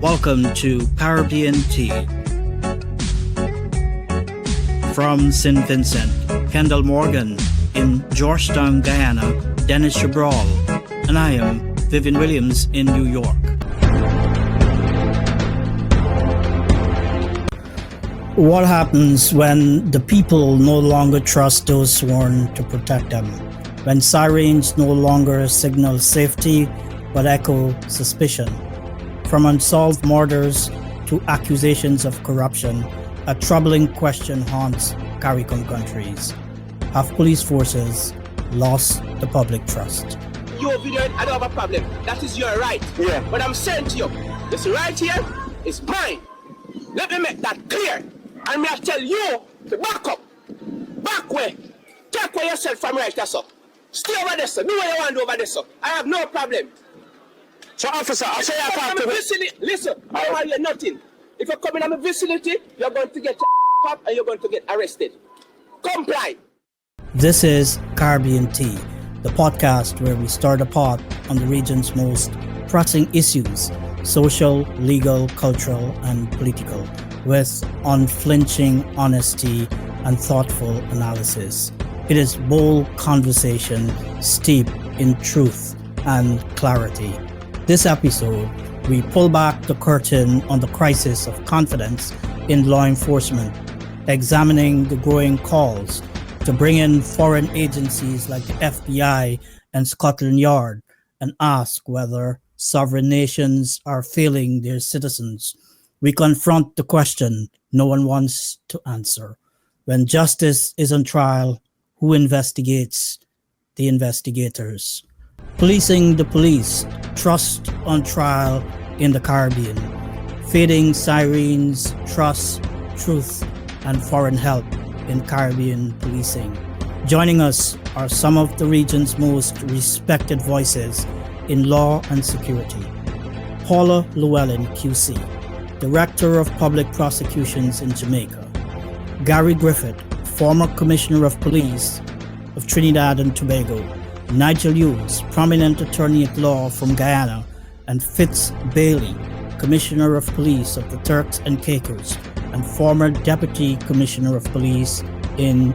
Welcome to Caribbean Tea. From St. Vincent, Kendall Morgan, in Georgetown, Guyana, Dennis Chabral, and I am Vivian Williams in New York. What happens when the people no longer trust those sworn to protect them? When sirens no longer signal safety but echo suspicion? From unsolved murders to accusations of corruption, a troubling question haunts CARICOM countries. Have police forces lost the public trust? Your video, I don't have a problem. That is your right. Yeah. But I'm saying to you, this right here is mine. Let me make that clear. And me I tell you to back up. Back way. Take away yourself from right there, sir. Stay over there, sir. Do what you want to do over there, sir. I have no problem. So, officer, I say I talk to vicinity. Listen, I don't hear nothing. If you come in my vicinity, you're going to get up and you're going to get arrested. Comply. This is Caribbean Tea, the podcast where we stir the pot on the region's most pressing issues, social, legal, cultural, and political, with unflinching honesty and thoughtful analysis. It is bold conversation steeped in truth and clarity. This episode, we pull back the curtain on the crisis of confidence in law enforcement, examining the growing calls to bring in foreign agencies like the FBI and Scotland Yard and ask whether sovereign nations are failing their citizens. We confront the question no one wants to answer. When justice is on trial, who investigates the investigators? Policing the police, trust on trial in the Caribbean. Fading sirens, trust, truth, and foreign help in Caribbean policing. Joining us are some of the region's most respected voices in law and security. Paula Llewellyn, QC, Director of Public Prosecutions in Jamaica. Gary Griffith, former Commissioner of Police of Trinidad and Tobago. Nigel Hughes, prominent attorney at law from Guyana, and Fitz Bailey, Commissioner of Police of the Turks and Caicos, and former Deputy Commissioner of Police in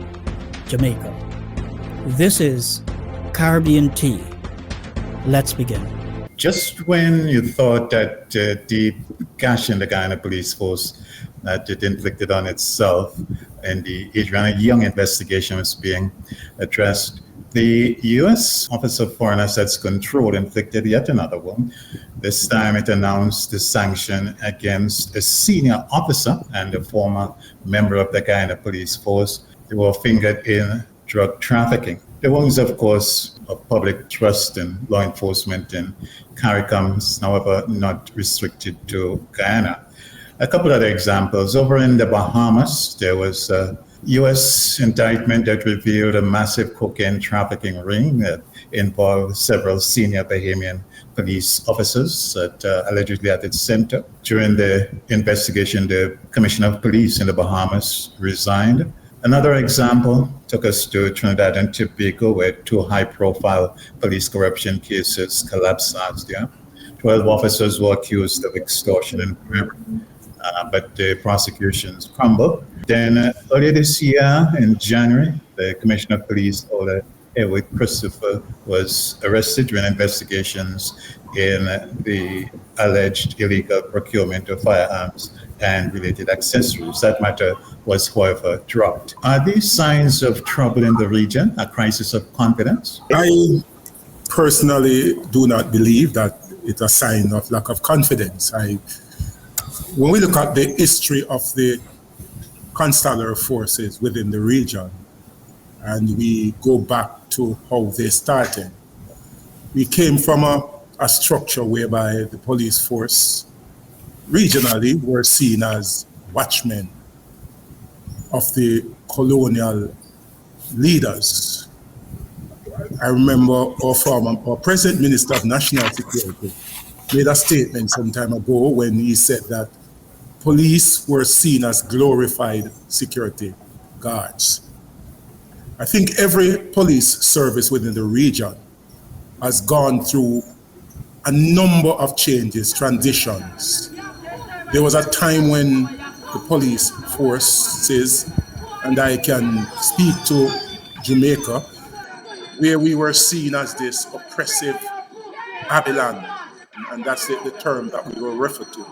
Jamaica. This is Caribbean Tea. Let's begin. Just when you thought that the gash in the Guyana police force that it inflicted on itself and the Adriana Young investigation was being addressed, the U.S. Office of Foreign Assets Control inflicted yet another one. This time it announced the sanction against a senior officer and a former member of the Guyana police force. They were fingered in drug trafficking. The wounds, of course, of public trust in law enforcement in CARICOM, however, not restricted to Guyana. A couple other examples. Over in the Bahamas, there was a U.S. indictment that revealed a massive cocaine trafficking ring that involved several senior Bahamian police officers allegedly at its center. During the investigation, the Commissioner of Police in the Bahamas resigned. Another example took us to Trinidad and Tobago, where two high-profile police corruption cases collapsed last year. 12 officers were accused of extortion and bribery, but the prosecutions crumbled. Then earlier this year, in January, the Commissioner of Police, Ola Edward Christopher, was arrested during investigations in the alleged illegal procurement of firearms and related accessories. That matter was, however, dropped. Are these signs of trouble in the region, a crisis of confidence? I personally do not believe that it's a sign of lack of confidence. When we look at the history of the consular forces within the region, and we go back to how they started, we came from a structure whereby the police force regionally were seen as watchmen of the colonial leaders. I remember our present Minister of National Security made a statement some time ago when he said that police were seen as glorified security guards. I think every police service within the region has gone through a number of changes, transitions, There was a time when the police forces, and I can speak to Jamaica, where we were seen as this oppressive Babylon, and that's the term that we were referred to.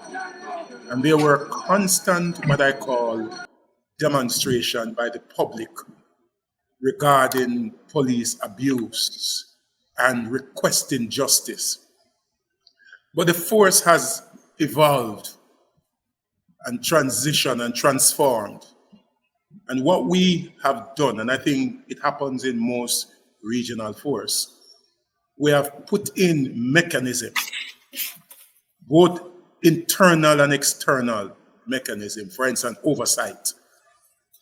And there were constant, what I call, demonstration by the public regarding police abuse and requesting justice. But the force has evolved and transitioned and transformed. And what we have done, and I think it happens in most regional force, we have put in mechanisms, both internal and external mechanism. For instance, oversight.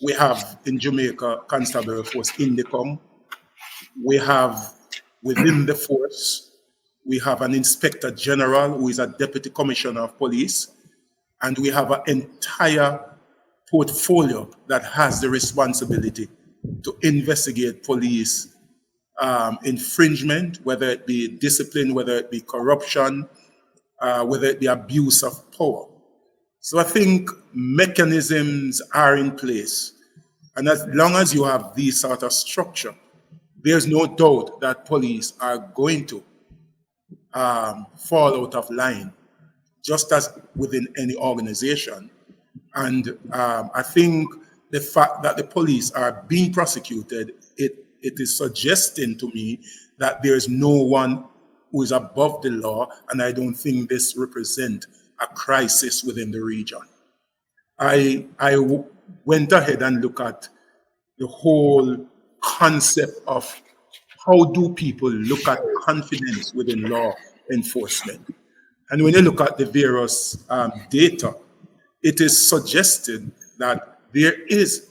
We have in Jamaica Constabulary Force Indicom. We have within the force, we have an Inspector General who is a Deputy Commissioner of Police, and we have an entire portfolio that has the responsibility to investigate police infringement, whether it be discipline, whether it be corruption, whether it be abuse of power. So I think mechanisms are in place. And as long as you have these sort of structure, there's no doubt that police are going to fall out of line, just as within any organization. And I think the fact that the police are being prosecuted, it is suggesting to me that there is no one who is above the law, and I don't think this represents a crisis within the region. I went ahead and looked at the whole concept of how do people look at confidence within law enforcement. And when you look at the various data, it is suggested that there is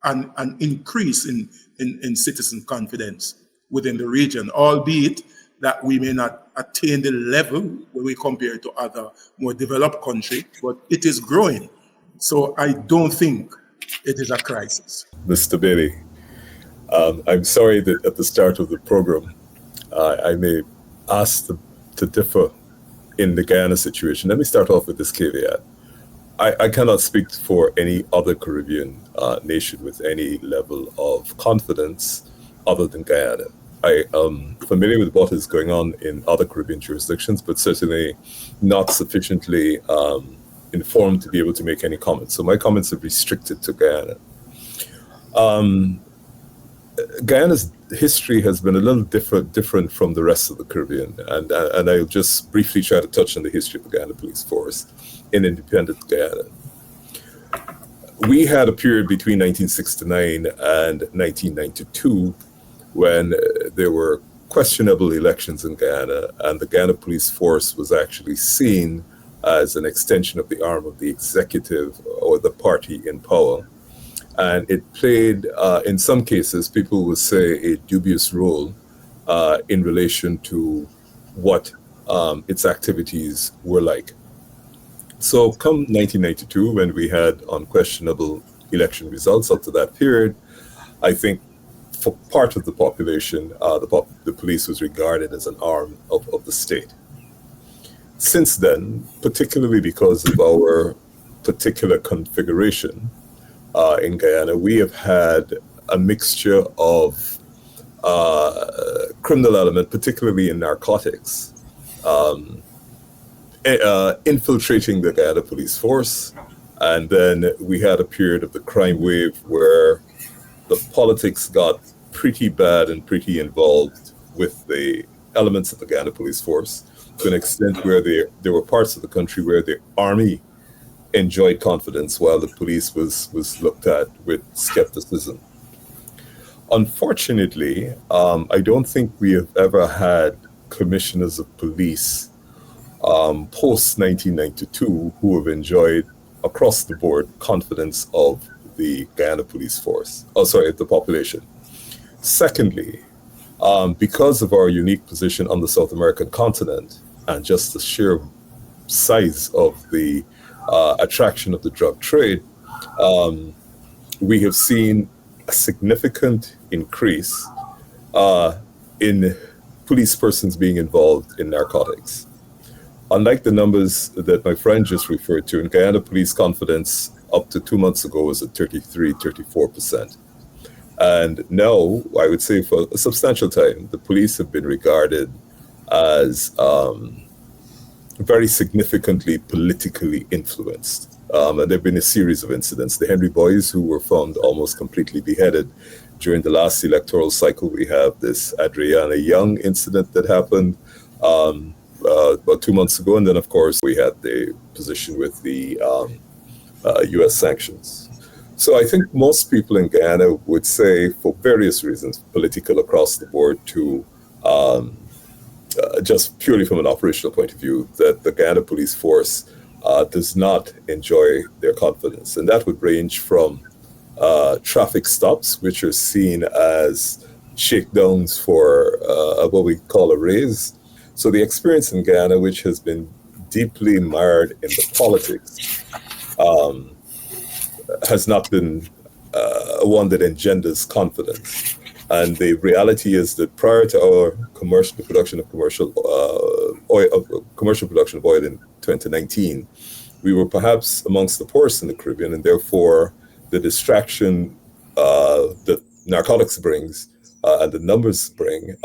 an increase in citizen confidence within the region, albeit that we may not attain the level when we compare to other more developed countries, but it is growing. So I don't think it is a crisis. Mr. Bailey, I'm sorry that at the start of the program, I may ask to differ in the Guyana situation. Let me start off with this caveat. I cannot speak for any other Caribbean nation with any level of confidence other than Guyana. I am familiar with what is going on in other Caribbean jurisdictions, but certainly not sufficiently informed to be able to make any comments. So my comments are restricted to Guyana. Guyana's history has been a little different from the rest of the Caribbean, and I'll just briefly try to touch on the history of the Guyana Police Force in independent Guyana. We had a period between 1969 and 1992 when there were questionable elections in Guyana, and the Guyana Police Force was actually seen as an extension of the arm of the executive or the party in power. And it played, in some cases, people would say, a dubious role in relation to what its activities were like. So come 1992, when we had unquestionable election results up to that period, I think for part of the population, the police was regarded as an arm of the state. Since then, particularly because of our particular configuration in Guyana, we have had a mixture of criminal element, particularly in narcotics, infiltrating the Guyana Police Force. And then we had a period of the crime wave where the politics got pretty bad and pretty involved with the elements of the Guyana Police Force, to an extent where there were parts of the country where the army enjoyed confidence while the police was looked at with skepticism. Unfortunately, I don't think we have ever had commissioners of police post 1992 who have enjoyed across the board confidence of the Guyana Police Force, the population. Secondly, because of our unique position on the South American continent and just the sheer size of the attraction of the drug trade, we have seen a significant increase in police persons being involved in narcotics. unlike the numbers that my friend just referred to, in Guyana, police confidence up to 2 months ago was at 33, 34%. And now, I would say for a substantial time, the police have been regarded as very significantly politically influenced. And there have been a series of incidents. The Henry Boys, who were found almost completely beheaded during the last electoral cycle. We have this Adriana Young incident that happened about 2 months ago. And then, of course, we had the position with the U.S. sanctions. So I think most people in Guyana would say, for various reasons, political across the board, to just purely from an operational point of view, that the Guyana police force does not enjoy their confidence. And that would range from traffic stops, which are seen as shakedowns for what we call a raise. So the experience in Guyana, which has been deeply mired in the politics, has not been one that engenders confidence. And the reality is that prior to our commercial production of oil in 2019, we were perhaps amongst the poorest in the Caribbean, and therefore the distraction that narcotics brings and the numbers bring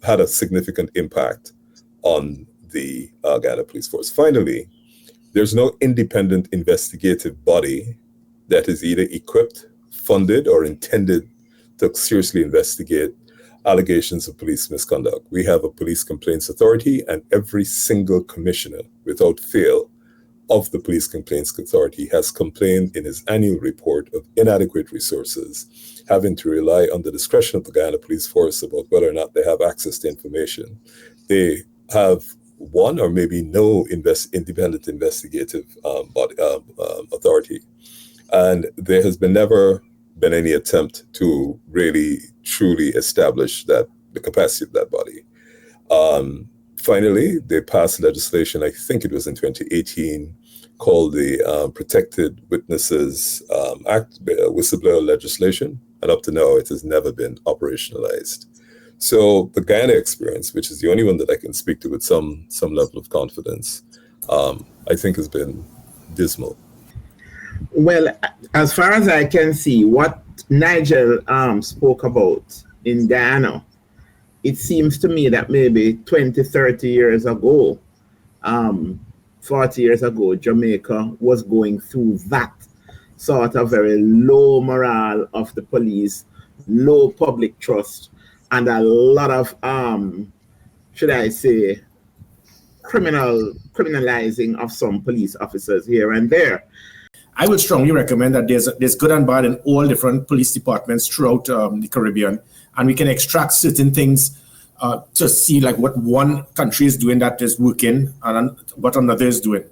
had a significant impact on the Guyana police force. Finally, there's no independent investigative body that is either equipped, funded, or intended to seriously investigate allegations of police misconduct. We have a police complaints authority, and every single commissioner, without fail, of the police complaints authority has complained in his annual report of inadequate resources, having to rely on the discretion of the Guyana police force about whether or not they have access to information. They have one or maybe no independent investigative authority. And there has never been any attempt to really, truly establish the capacity of that body. Finally, they passed legislation, I think it was in 2018, called the Protected Witnesses Act, whistleblower legislation. And up to now, it has never been operationalized. So the Guyana experience, which is the only one that I can speak to with some level of confidence, I think has been dismal. Well, as far as I can see, what Nigel spoke about in Guyana, it seems to me that maybe 20, 30 years ago, 40 years ago, Jamaica was going through that sort of very low morale of the police, low public trust, and a lot of, should I say, criminalizing of some police officers here and there. I would strongly recommend that there's good and bad in all different police departments throughout the Caribbean, and we can extract certain things to see like what one country is doing that is working and what another is doing.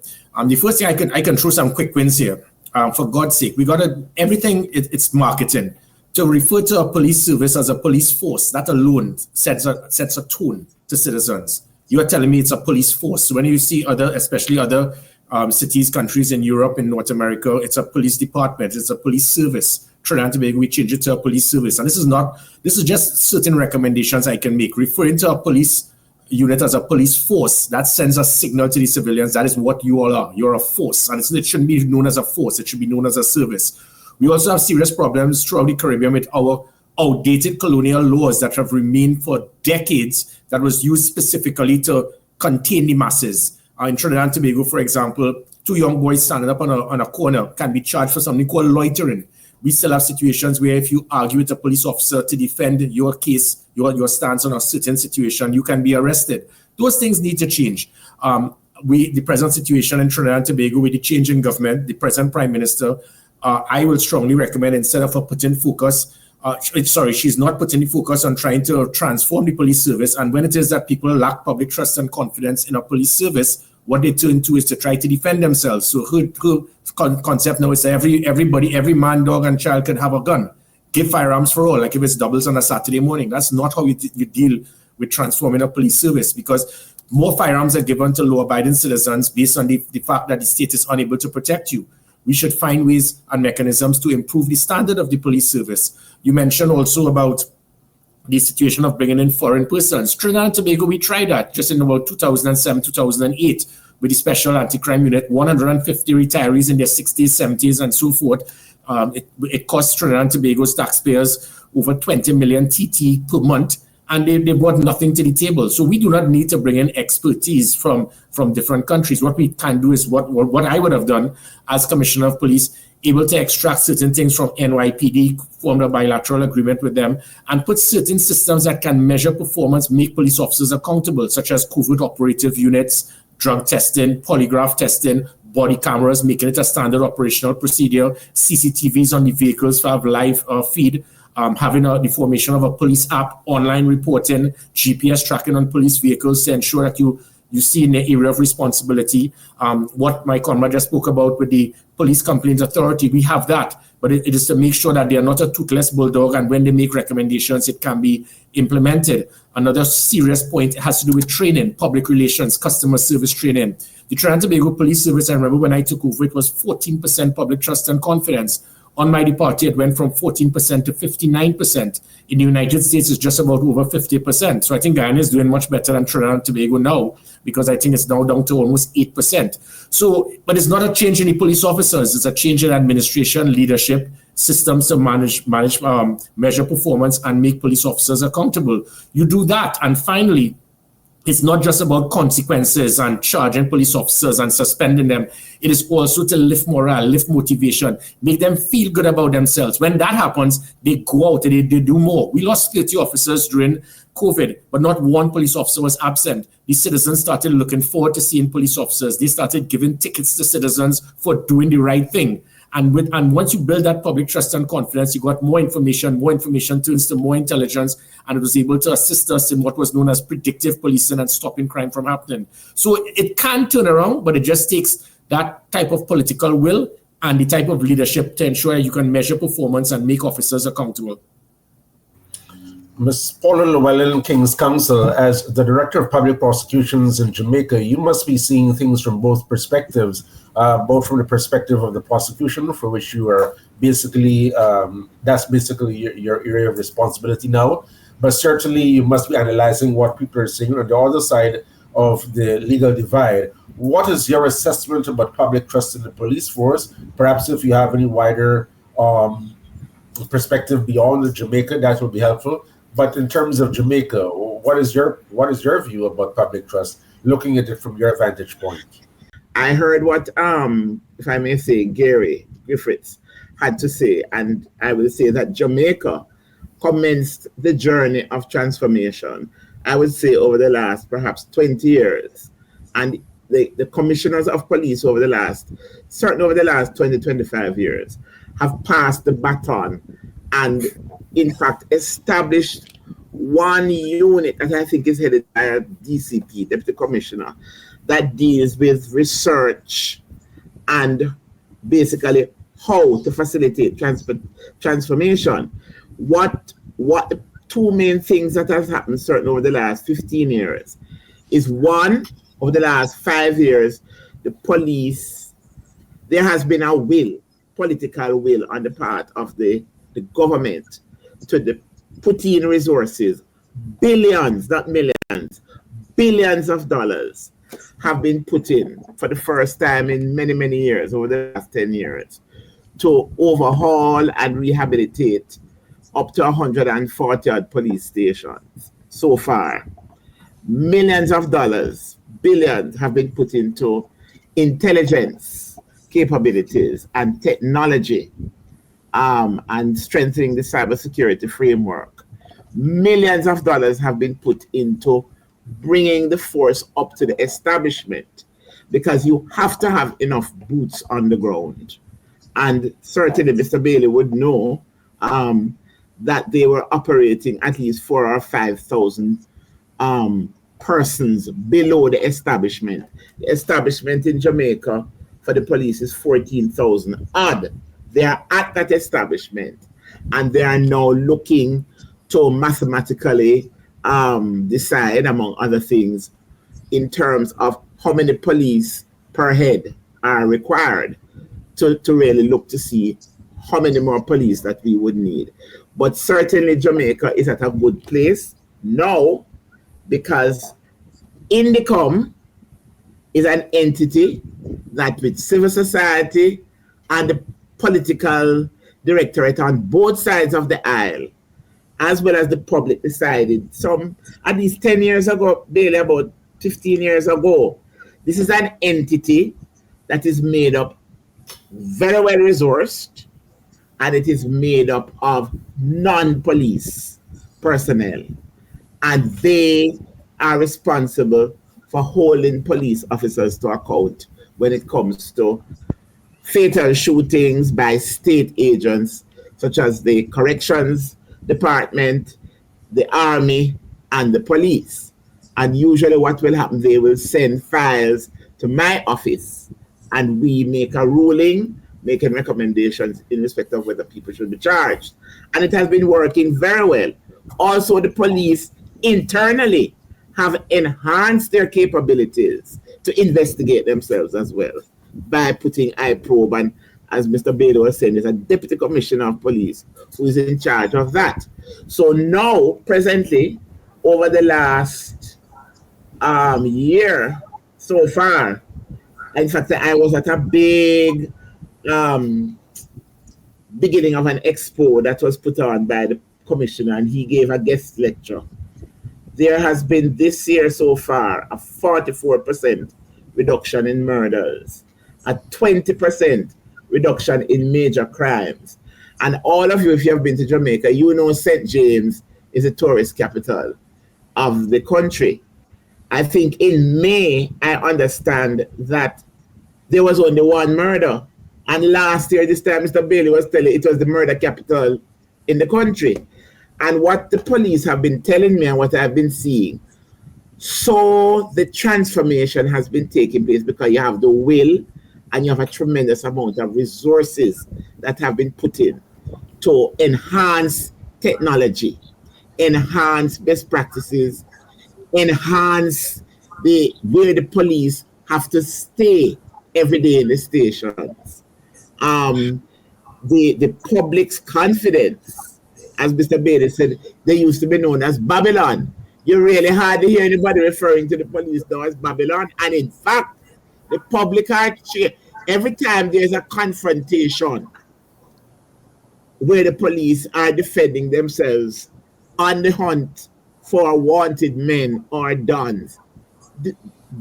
The first thing I can throw some quick wins here. For God's sake, we got to everything. It's marketing. To refer to a police service as a police force, that alone sets a tone to citizens. You are telling me it's a police force. So when you see especially other cities, countries in Europe, in North America, it's a police department, it's a police service. Trinidad and Tobago, we change it to a police service. And this is just certain recommendations I can make. Referring to a police unit as a police force, that sends a signal to the civilians, that is what you all are. You're a force. And it shouldn't be known as a force, it should be known as a service. We also have serious problems throughout the Caribbean with our outdated colonial laws that have remained for decades, that was used specifically to contain the masses. In Trinidad and Tobago, for example, two young boys standing up on a corner can be charged for something called loitering. We still have situations where if you argue with a police officer to defend your case, your stance on a certain situation, you can be arrested. Those things need to change. The present situation in Trinidad and Tobago with the change in government, the present Prime Minister, I will strongly recommend, instead of her putting focus, she's not putting the focus on trying to transform the police service. And when it is that people lack public trust and confidence in a police service, what they turn to is to try to defend themselves. So her concept now is that everybody, every man, dog, and child can have a gun. Give firearms for all, like if it's doubles on a Saturday morning. That's not how you deal with transforming a police service, because more firearms are given to law-abiding citizens based on the fact that the state is unable to protect you. We should find ways and mechanisms to improve the standard of the police service. You mentioned also about the situation of bringing in foreign persons. Trinidad and Tobago, we tried that just in about 2007, 2008 with the Special Anti-Crime Unit, 150 retirees in their 60s, 70s, and so forth. It cost Trinidad and Tobago's taxpayers over 20 million TT per month, and they brought nothing to the table. So we do not need to bring in expertise from different countries. What we can do is what I would have done as Commissioner of Police, able to extract certain things from NYPD, formed a bilateral agreement with them, and put certain systems that can measure performance, make police officers accountable, such as covert operative units, drug testing, polygraph testing, body cameras, making it a standard operational procedure, CCTVs on the vehicles for have live feed, having the formation of a police app, online reporting, GPS tracking on police vehicles to ensure that you see in the area of responsibility. What my comrade just spoke about with the Police Complaints Authority, we have that, but it is to make sure that they are not a toothless bulldog, and when they make recommendations, it can be implemented. Another serious point has to do with training, public relations, customer service training. The Trinidad and Tobago Police Service, I remember when I took over, it was 14% public trust and confidence. On my departure, it went from 14% to 59%. In the United States, it's just about over 50%. So I think Guyana is doing much better than Trinidad and Tobago now, because I think it's now down to almost 8%. So, but it's not a change in the police officers. It's a change in administration, leadership, systems to measure performance and make police officers accountable. You do that. And finally, it's not just about consequences and charging police officers and suspending them. It is also to lift morale, lift motivation, make them feel good about themselves. When that happens, they go out and they do more. We lost 30 officers during COVID, but not one police officer was absent. The citizens started looking forward to seeing police officers. They started giving tickets to citizens for doing the right thing. And once you build that public trust and confidence, you got more information turns to more intelligence, and it was able to assist us in what was known as predictive policing and stopping crime from happening. So it can turn around, but it just takes that type of political will and the type of leadership to ensure you can measure performance and make officers accountable. Ms. Paula Llewellyn, King's Counsel, as the Director of Public Prosecutions in Jamaica, you must be seeing things from both perspectives, both from the perspective of the prosecution, for which you are basically, that's basically your area of responsibility now, but certainly you must be analyzing what people are saying on the other side of the legal divide. What is your assessment about public trust in the police force? Perhaps if you have any wider perspective beyond the Jamaica, that would be helpful. But in terms of Jamaica, what is your view about public trust, looking at it from your vantage point? I heard what, if I may say, Gary Griffiths had to say, and I will say that Jamaica commenced the journey of transformation, I would say, over the last perhaps 20 years. And the commissioners of police certainly over the last 20, 25 years, have passed the baton and in fact established one unit that I think is headed by a DCP, Deputy Commissioner, that deals with research and basically how to facilitate transformation. What two main things that has happened certainly over the last 15 years is, one, over the last 5 years, the police, there has been a political will on the part of the government to put in resources, billions, not millions, billions of dollars have been put in for the first time in many, many years, over the last 10 years, to overhaul and rehabilitate up to 140 odd police stations so far. Millions of dollars, billions have been put into intelligence capabilities and technology, and strengthening the cybersecurity framework. Millions of dollars have been put into bringing the force up to the establishment, because you have to have enough boots on the ground. And certainly Mr. Bailey would know that they were operating at least 4,000 or 5,000 persons below the establishment. The establishment in Jamaica for the police is 14,000 odd. They are at that establishment, and they are now looking to mathematically decide, among other things, in terms of how many police per head are required to really look to see how many more police that we would need. But certainly Jamaica is at a good place now because INDECOM is an entity that with civil society and the political directorate on both sides of the aisle, as well as the public, decided at least 10 years ago, barely about 15 years ago, this is an entity that is made up very well resourced, and it is made up of non-police personnel. And they are responsible for holding police officers to account when it comes to fatal shootings by state agents, such as the corrections department, the army, and the police. And usually what will happen, they will send files to my office, and we make a ruling, making recommendations in respect of whether people should be charged. And it has been working very well. Also, the police internally have enhanced their capabilities to investigate themselves as well by putting iProbe, and as Mr. Bailey was saying, there's a deputy commissioner of police who is in charge of that. So now, presently, over the last year so far, in fact, I was at a big beginning of an expo that was put on by the commissioner, and he gave a guest lecture. There has been this year so far a 44% reduction in murders, a 20% reduction in major crimes. And all of you, if you have been to Jamaica, you know St. James is a tourist capital of the country. I think in May, I understand that there was only one murder. And last year, this time, Mr. Bailey was telling it was the murder capital in the country. And what the police have been telling me and what I've been seeing, so the transformation has been taking place because you have the will and you have a tremendous amount of resources that have been put in to enhance technology, enhance best practices, enhance where the police have to stay every day in the stations. The public's confidence, as Mr. Bailey said, they used to be known as Babylon. You really hardly hear anybody referring to the police now as Babylon. And in fact, the public are every time there's a confrontation where the police are defending themselves on the hunt for wanted men or dons,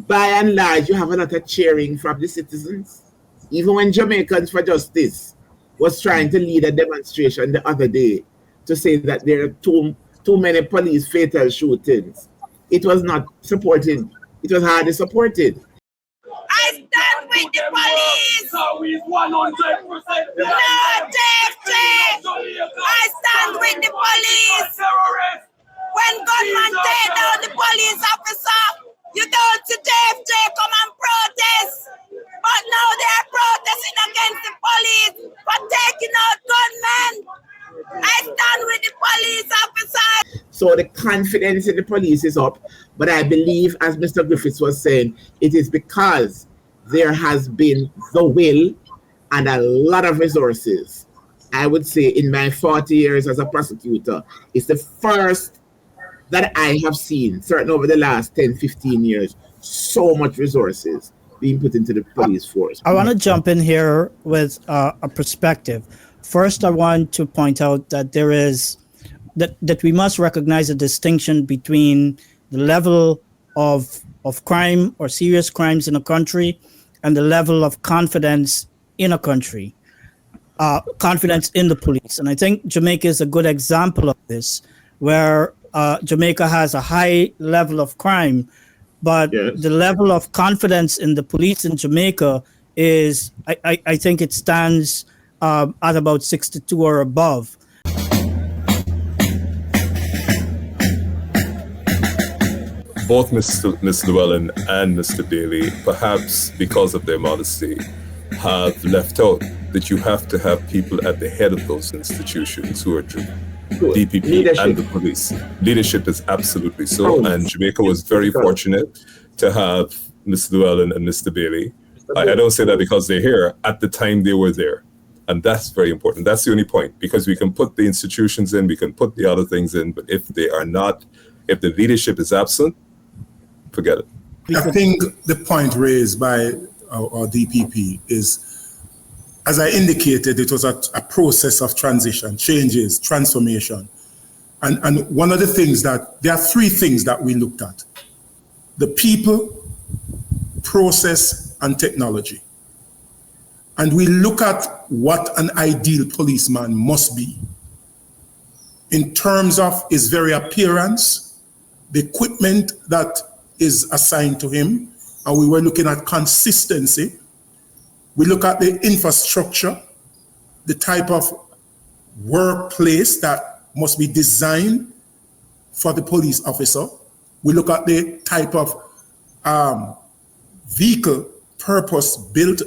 by and large, you have a lot of cheering from the citizens. Even when Jamaicans for Justice was trying to lead a demonstration the other day to say that there are too many police fatal shootings, it was not supported. It was hardly supported. I stand with the police. No safety. I stand with the police. When gunmen take down the police officer, you don't see JFJ come and protest. But now they are protesting against the police for taking out gunmen. I stand with the police officers. So the confidence in the police is up. But I believe, as Mr. Griffiths was saying, it is because there has been the will and a lot of resources. I would say in my 40 years as a prosecutor, it's the first that I have seen, certainly over the last 10, 15 years, so much resources being put into the police force. I want to jump in here with a perspective. First, I want to point out that there is that we must recognize a distinction between the level of crime or serious crimes in a country and the level of confidence in a country, confidence in the police. And I think Jamaica is a good example of this, where Jamaica has a high level of crime, but the level of confidence in the police in Jamaica is, I think it stands at about 62 or above. Both Ms. Llewellyn and Mr. Bailey, perhaps because of their modesty, have left out that you have to have people at the head of those institutions who are true. DPP leadership. And the police. Leadership is absolutely so, and Jamaica was very fortunate to have Ms. Llewellyn and Mr. Bailey. I don't say that because they're here. At the time they were there. And that's very important. That's the only point, because we can put the institutions in, we can put the other things in, but if they are not, if the leadership is absent, forget it. I think the point raised by our DPP is, as I indicated, it was a process of transition, changes, transformation. And one of the things there are three things that we looked at: the people, process, and technology. And we look at what an ideal policeman must be in terms of his very appearance, the equipment that is assigned to him, and we were looking at consistency. We look at the infrastructure, the type of workplace that must be designed for the police officer. We look at the type of purpose-built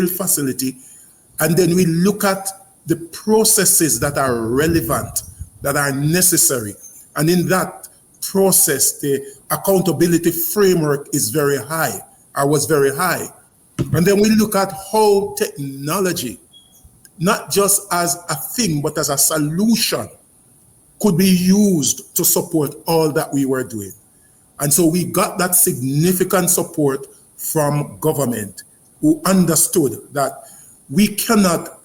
facility, and then we look at the processes that are relevant, that are necessary. And in that process, the accountability framework is very high, or was very high. And then we look at how technology, not just as a thing, but as a solution, could be used to support all that we were doing. And so we got that significant support from government, who understood that we cannot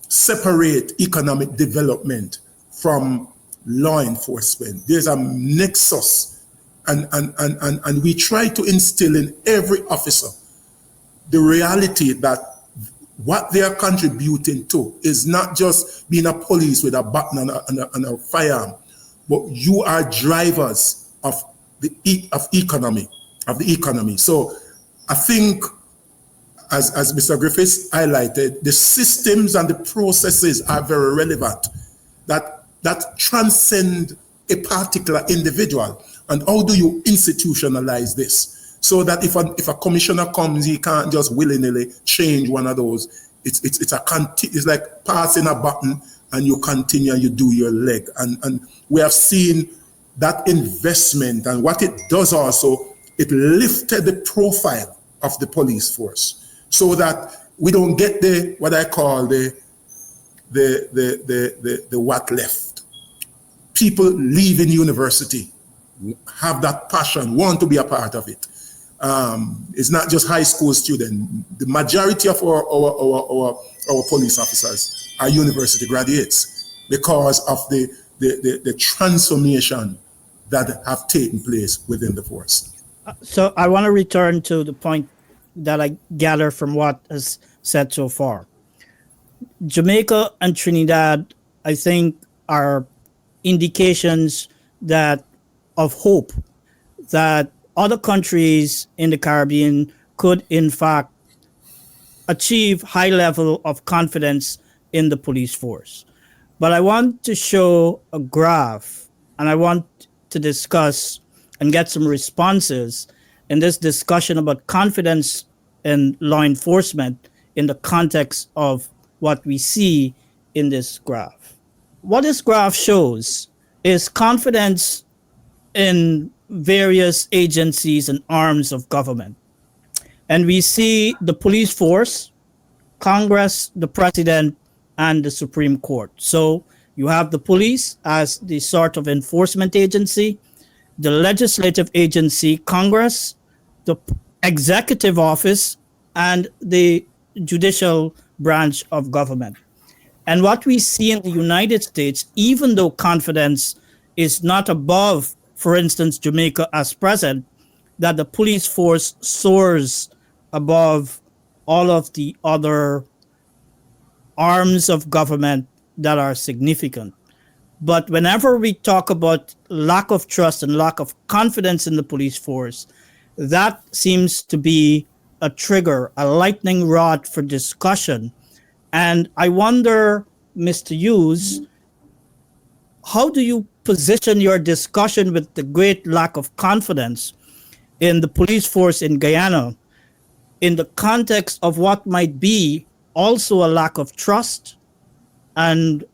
separate economic development from law enforcement. There's a nexus, and we try to instill in every officer the reality that what they are contributing to is not just being a police with a button and a firearm, but you are drivers of the economy. So I think, as Mr. Griffiths highlighted, the systems and the processes are very relevant that transcend a particular individual. And how do you institutionalize this? So that if a commissioner comes, he can't just willy-nilly change one of those. It's like passing a button, and you continue and you do your leg. And we have seen that investment, and what it does also, it lifted the profile of the police force, so that we don't get what I call the what left. People leaving university have that passion, want to be a part of it. It's not just high school students. The majority of our police officers are university graduates because of the transformation that have taken place within the force. So I want to return to the point that I gather from what is said so far. Jamaica and Trinidad, I think, are indications of hope that other countries in the Caribbean could, in fact, achieve high level of confidence in the police force. But I want to show a graph, and I want to discuss and get some responses in this discussion about confidence in law enforcement in the context of what we see in this graph. What this graph shows is confidence in various agencies and arms of government. And we see the police force, Congress, the president, and the Supreme Court. So you have the police as the sort of enforcement agency, the legislative agency, Congress, the executive office, and the judicial branch of government. And what we see in the United States, even though confidence is not above, for instance, Jamaica as present, that the police force soars above all of the other arms of government that are significant. But whenever we talk about lack of trust and lack of confidence in the police force, that seems to be a trigger, a lightning rod for discussion. And I wonder, Mr. Hughes, how do you position your discussion with the great lack of confidence in the police force in Guyana in the context of what might be also a lack of trust and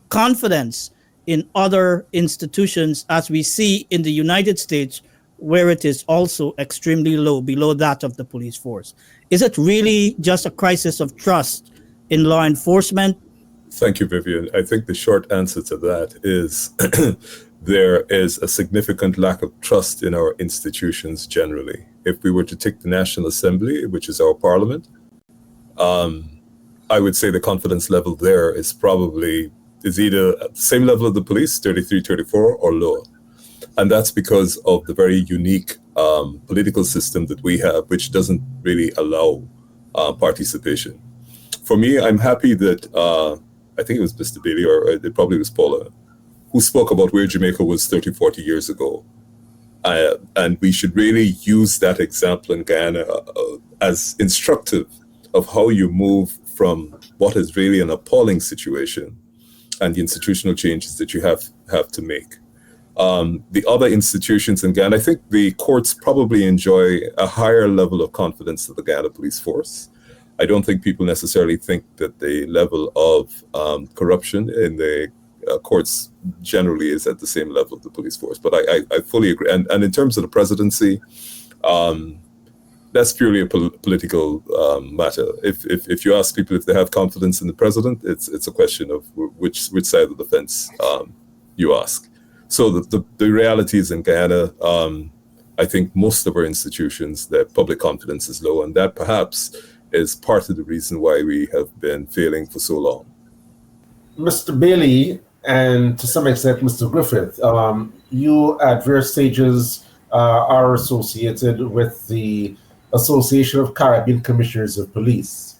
confidence in other institutions, as we see in the United States, where it is also extremely low, below that of the police force. Is it really just a crisis of trust in law enforcement? Thank you, Vivian. I think the short answer to that is there is a significant lack of trust in our institutions generally. If we were to take the National Assembly, which is our parliament, I would say the confidence level there is either at the same level of the police, 33, 34, or lower. And that's because of the very unique political system that we have, which doesn't really allow participation. For me, I'm happy that, I think it was Mr. Bailey, or it probably was Paula, who spoke about where Jamaica was 30, 40 years ago. And we should really use that example in Guyana as instructive of how you move from what is really an appalling situation and the institutional changes that you have to make. The other institutions in Guyana, I think the courts probably enjoy a higher level of confidence of the Guyana police force. I don't think people necessarily think that the level of corruption in the courts generally is at the same level of the police force. But I fully agree. And in terms of the presidency, that's purely a political matter. If you ask people if they have confidence in the president, it's a question of which side of the fence you ask. So the reality is in Guyana, I think most of our institutions, their public confidence is low, and that perhaps is part of the reason why we have been failing for so long. Mr. Bailey, and to some extent, Mr. Griffith, you at various stages are associated with the Association of Caribbean Commissioners of Police.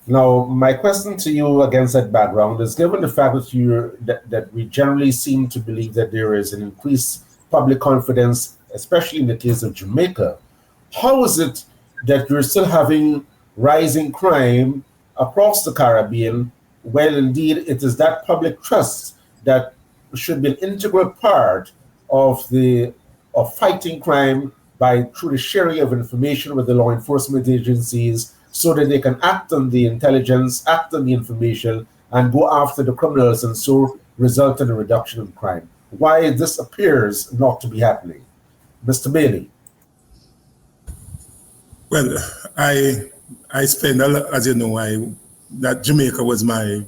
Now, my question to you against that background is, given the fact that we generally seem to believe that there is an increased public confidence, especially in the case of Jamaica, how is it that you're still having rising crime across the Caribbean, when indeed it is that public trust that should be an integral part of fighting crime through the sharing of information with the law enforcement agencies, so that they can act on the intelligence, act on the information, and go after the criminals, and so result in a reduction in crime? Why this appears not to be happening? Mr. Bailey. Well, I spent a lot, as you know, that Jamaica was my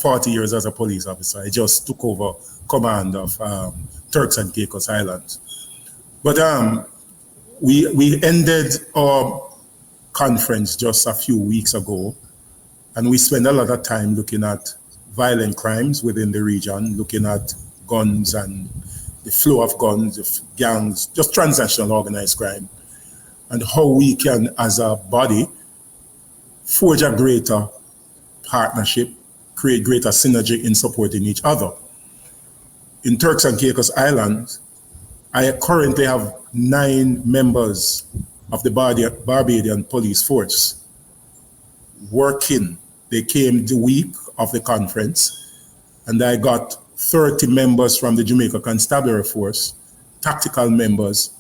40 years as a police officer. I just took over command of Turks and Caicos Islands. But we ended our conference just a few weeks ago, and we spent a lot of time looking at violent crimes within the region, looking at guns and the flow of guns, the gangs, just transnational organized crime, and how we can, as a body, forge a greater partnership, create greater synergy in supporting each other. In Turks and Caicos Islands, I currently have 9 members of the Barbadian police force working. They came the week of the conference, and I got 30 members from the Jamaica Constabulary Force, tactical members,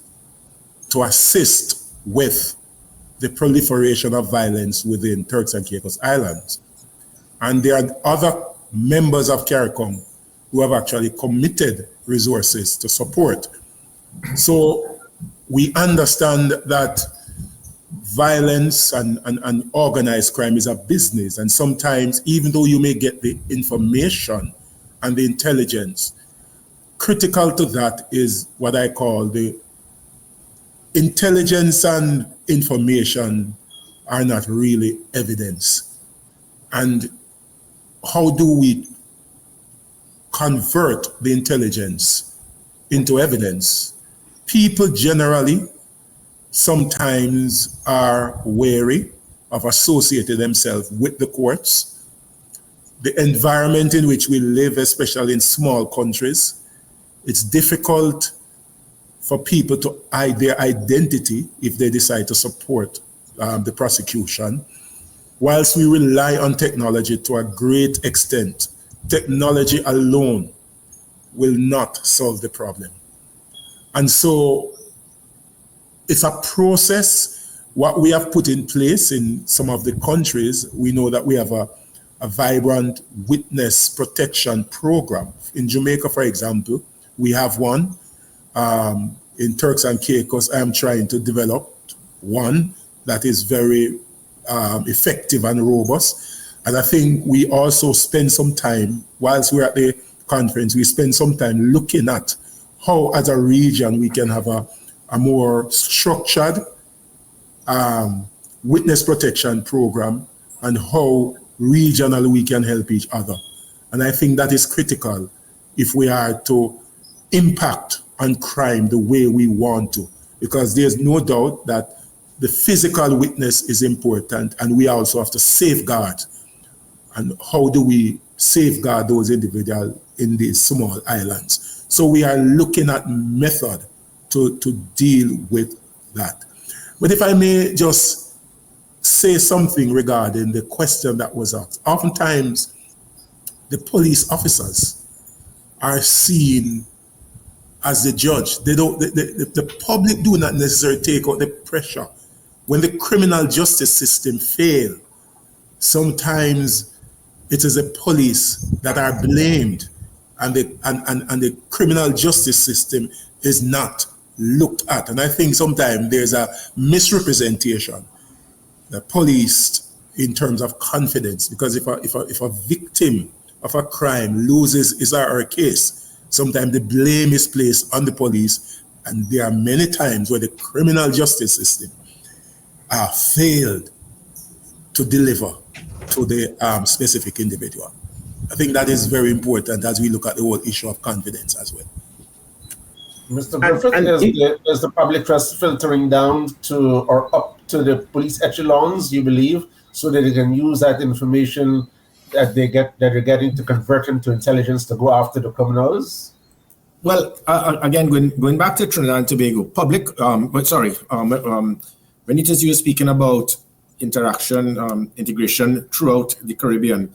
to assist with the proliferation of violence within Turks and Caicos Islands. And there are other members of CARICOM who have actually committed resources to support. So we understand that violence and organized crime is a business, and sometimes, even though you may get the information and the intelligence, critical to that is what I call the intelligence and information are not really evidence. And how do we convert the intelligence into evidence? People generally sometimes are wary of associating themselves with the courts. The environment in which we live, especially in small countries, it's difficult for people to hide their identity if they decide to support the prosecution. Whilst we rely on technology to a great extent, technology alone will not solve the problem. And so it's a process. What we have put in place in some of the countries, we know that we have a vibrant witness protection program. In Jamaica, for example, we have one. in Turks and Caicos, I am trying to develop one that is very effective and robust. And I think we also spend some time, whilst we're at the conference, we spend some time looking at how, as a region, we can have a more structured witness protection program, and how regionally we can help each other. And I think that is critical if we are to impact on crime the way we want to, because there's no doubt that the physical witness is important, and we also have to safeguard. And how do we safeguard those individuals in these small islands? So we are looking at method to deal with that. But if I may just say something regarding the question that was asked. Oftentimes, the police officers are seen as the judge. The public do not necessarily take out the pressure. When the criminal justice system fails, sometimes it is the police that are blamed, and the criminal justice system is not looked at. And I think sometimes there's a misrepresentation, the police, in terms of confidence, because if a victim of a crime loses his or her case, sometimes the blame is placed on the police, and there are many times where the criminal justice system failed to deliver to the specific individual. I think that is very important as we look at the whole issue of confidence as well. Mr. Griffith, is the public trust filtering down to or up to the police echelons, you believe, so that they can use that information that they're getting to convert into intelligence to go after the criminals? Well, again, going back to Trinidad and Tobago, when it is you speaking about interaction, integration throughout the Caribbean,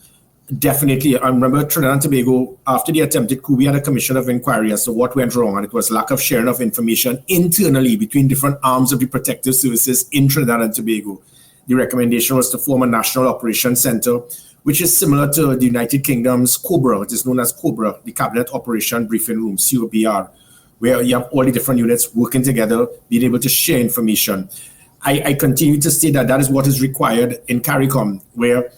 definitely. I remember Trinidad and Tobago, after the attempted coup, we had a commission of inquiry as to what went wrong, and it was lack of sharing of information internally between different arms of the protective services in Trinidad and Tobago. The recommendation was to form a national operations center, which is similar to the United Kingdom's COBRA. It is known as COBRA, the Cabinet Operation Briefing Room, COBR, where you have all the different units working together, being able to share information. I continue to say that is what is required in CARICOM, where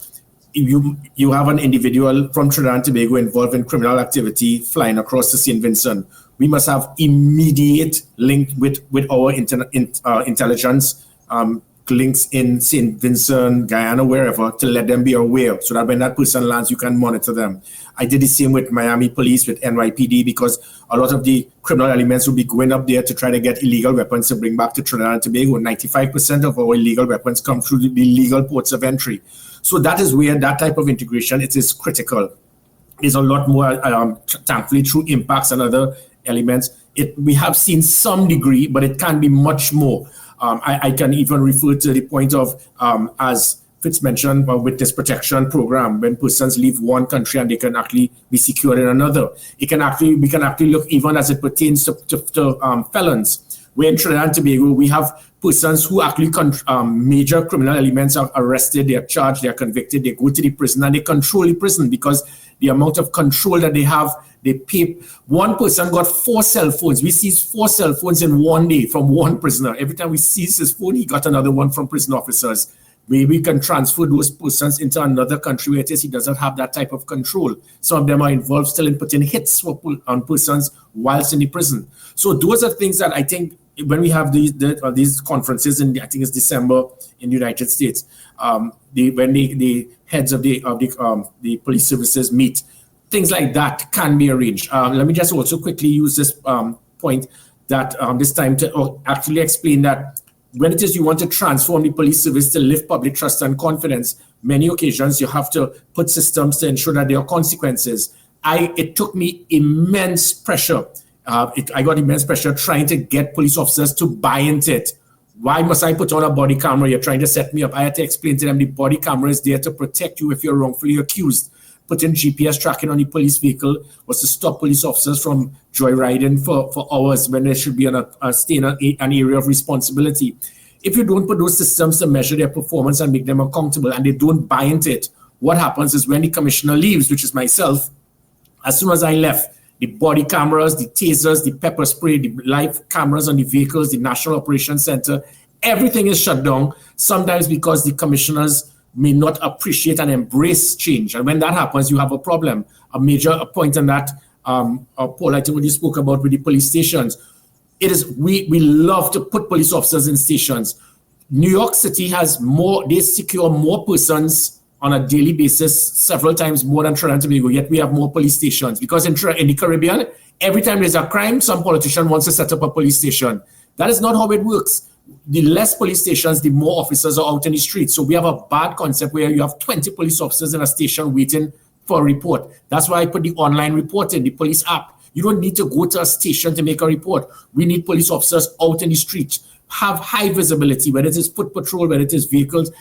you have an individual from Trinidad and Tobago involved in criminal activity flying across to St. Vincent. We must have immediate link with our intelligence links in St. Vincent, Guyana, wherever, to let them be aware, so that when that person lands, you can monitor them. I did the same with Miami Police, with NYPD, because a lot of the criminal elements will be going up there to try to get illegal weapons to bring back to Trinidad and Tobago. 95% of our illegal weapons come through the legal ports of entry. So that is where that type of integration, it is critical. There's a lot more, thankfully, through impacts and other elements. We have seen some degree, but it can be much more. I can even refer to the point of, as Fitz mentioned, a witness protection program, when persons leave one country and they can actually be secured in another. We can actually look even as it pertains to felons. Where in Trinidad and Tobago, we have persons who actually major criminal elements are arrested, they are charged, they are convicted, they go to the prison, and they control the prison because the amount of control that they have, they pay. One person got 4 cell phones. We seized 4 cell phones in one day from one prisoner. Every time we seize his phone, he got another one from prison officers. We can transfer those persons into another country where it is he doesn't have that type of control. Some of them are involved still in putting hits on persons whilst in the prison. So those are things that I think when we have these conferences in, I think it's December in the United States, when the heads of the police services meet, things like that can be arranged. Let me just also quickly use this point that this time to actually explain that when it is you want to transform the police service to lift public trust and confidence, many occasions you have to put systems to ensure that there are consequences. It took me immense pressure. I got immense pressure trying to get police officers to buy into it. Why must I put on a body camera? You're trying to set me up. I had to explain to them the body camera is there to protect you if you're wrongfully accused. Putting GPS tracking on the police vehicle was to stop police officers from joyriding for hours when they should be on an area of responsibility. If you don't put those systems to measure their performance and make them accountable, and they don't buy into it, what happens is when the commissioner leaves, which is myself, as soon as I left, the body cameras, the tasers, the pepper spray, the live cameras on the vehicles, the National Operations Center, everything is shut down, sometimes because the commissioners may not appreciate and embrace change. And when that happens, you have a problem. A major point on that, Paul, I think what you spoke about with the police stations, it is, we love to put police officers in stations. New York City has more, they secure more persons on a daily basis, several times more than Trinidad and Tobago, yet we have more police stations. Because in the Caribbean, every time there's a crime, some politician wants to set up a police station. That is not how it works. The less police stations, the more officers are out in the streets. So we have a bad concept where you have 20 police officers in a station waiting for a report. That's why I put the online reporting, the police app. You don't need to go to a station to make a report. We need police officers out in the street, have high visibility, whether it is foot patrol, whether it is vehicles,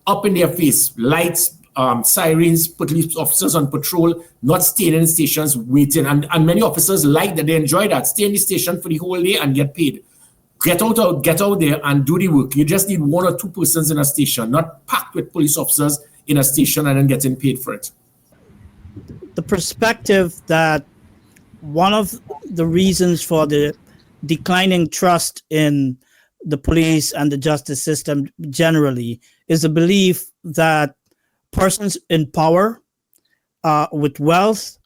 up in their face, lights, sirens, police officers on patrol, not staying in stations waiting. And many officers like that, they enjoy that. Stay in the station for the whole day and get paid. Get out there and do the work. You just need 1 or 2 persons in a station, not packed with police officers in a station and then getting paid for it. The perspective that one of the reasons for the declining trust in the police and the justice system generally is the belief that persons in power, with wealth,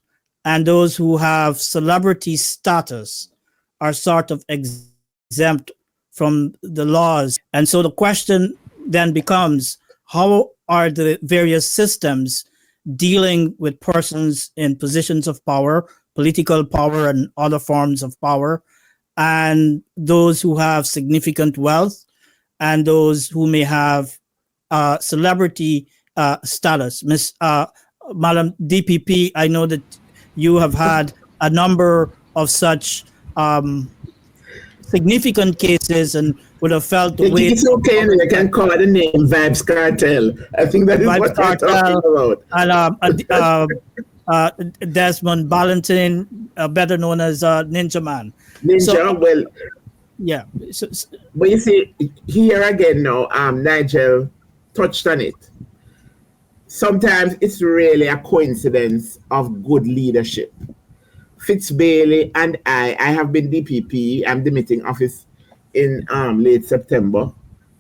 and those who have celebrity status are sort of exempt from the laws. And so the question then becomes, how are the various systems dealing with persons in positions of power, political power and other forms of power, and those who have significant wealth and those who may have celebrity status? Madam DPP, I know that you have had a number of such significant cases and would have felt the weight. It's okay, you can call the name Vibes Cartel. I think that is Vibes what Cartel, we're talking about. And Desmond Ballantyne, better known as Ninja Man. Ninja, well, yeah. But you see, here again now, Nigel touched on it. Sometimes it's really a coincidence of good leadership. Fitz Bailey and I have been DPP. I'm demitting office in late September,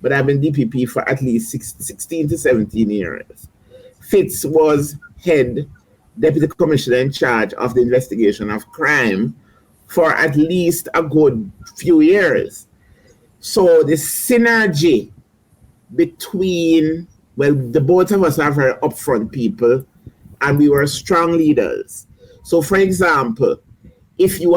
but I've been DPP for at least 16 to 17 years. Fitz was Deputy Commissioner in charge of the investigation of crime for at least a good few years. So the synergy between, well, the both of us are very upfront people and we were strong leaders. So for example, we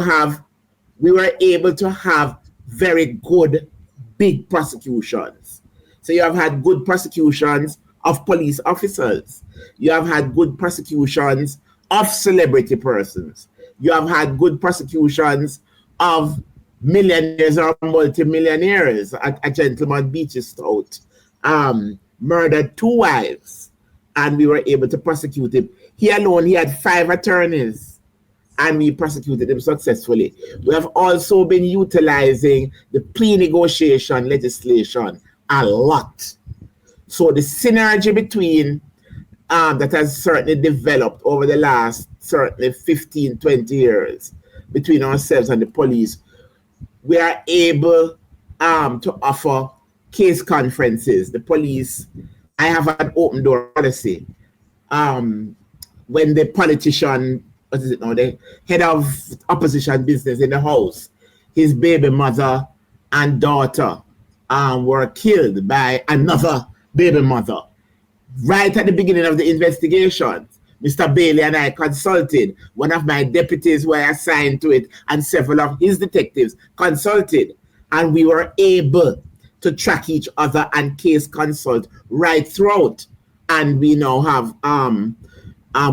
were able to have very good big prosecutions. So you have had good prosecutions of police officers. You have had good prosecutions of celebrity persons. You have had good prosecutions of millionaires or multimillionaires. A gentleman, Beaches Stout, murdered 2 wives, and we were able to prosecute him. He alone, he had 5 attorneys, and we prosecuted him successfully. We have also been utilizing the plea negotiation legislation a lot. So the synergy between that has certainly developed over the last certainly 15, 20 years between ourselves and the police, we are able to offer case conferences. The police, I have an open door policy. When the politician, the head of opposition business in the house, his baby mother and daughter were killed by another baby mother. Right at the beginning of the investigation, Mr. Bailey and I consulted. One of my deputies were assigned to it, and several of his detectives consulted, and we were able to track each other and case consult right throughout. And we now have,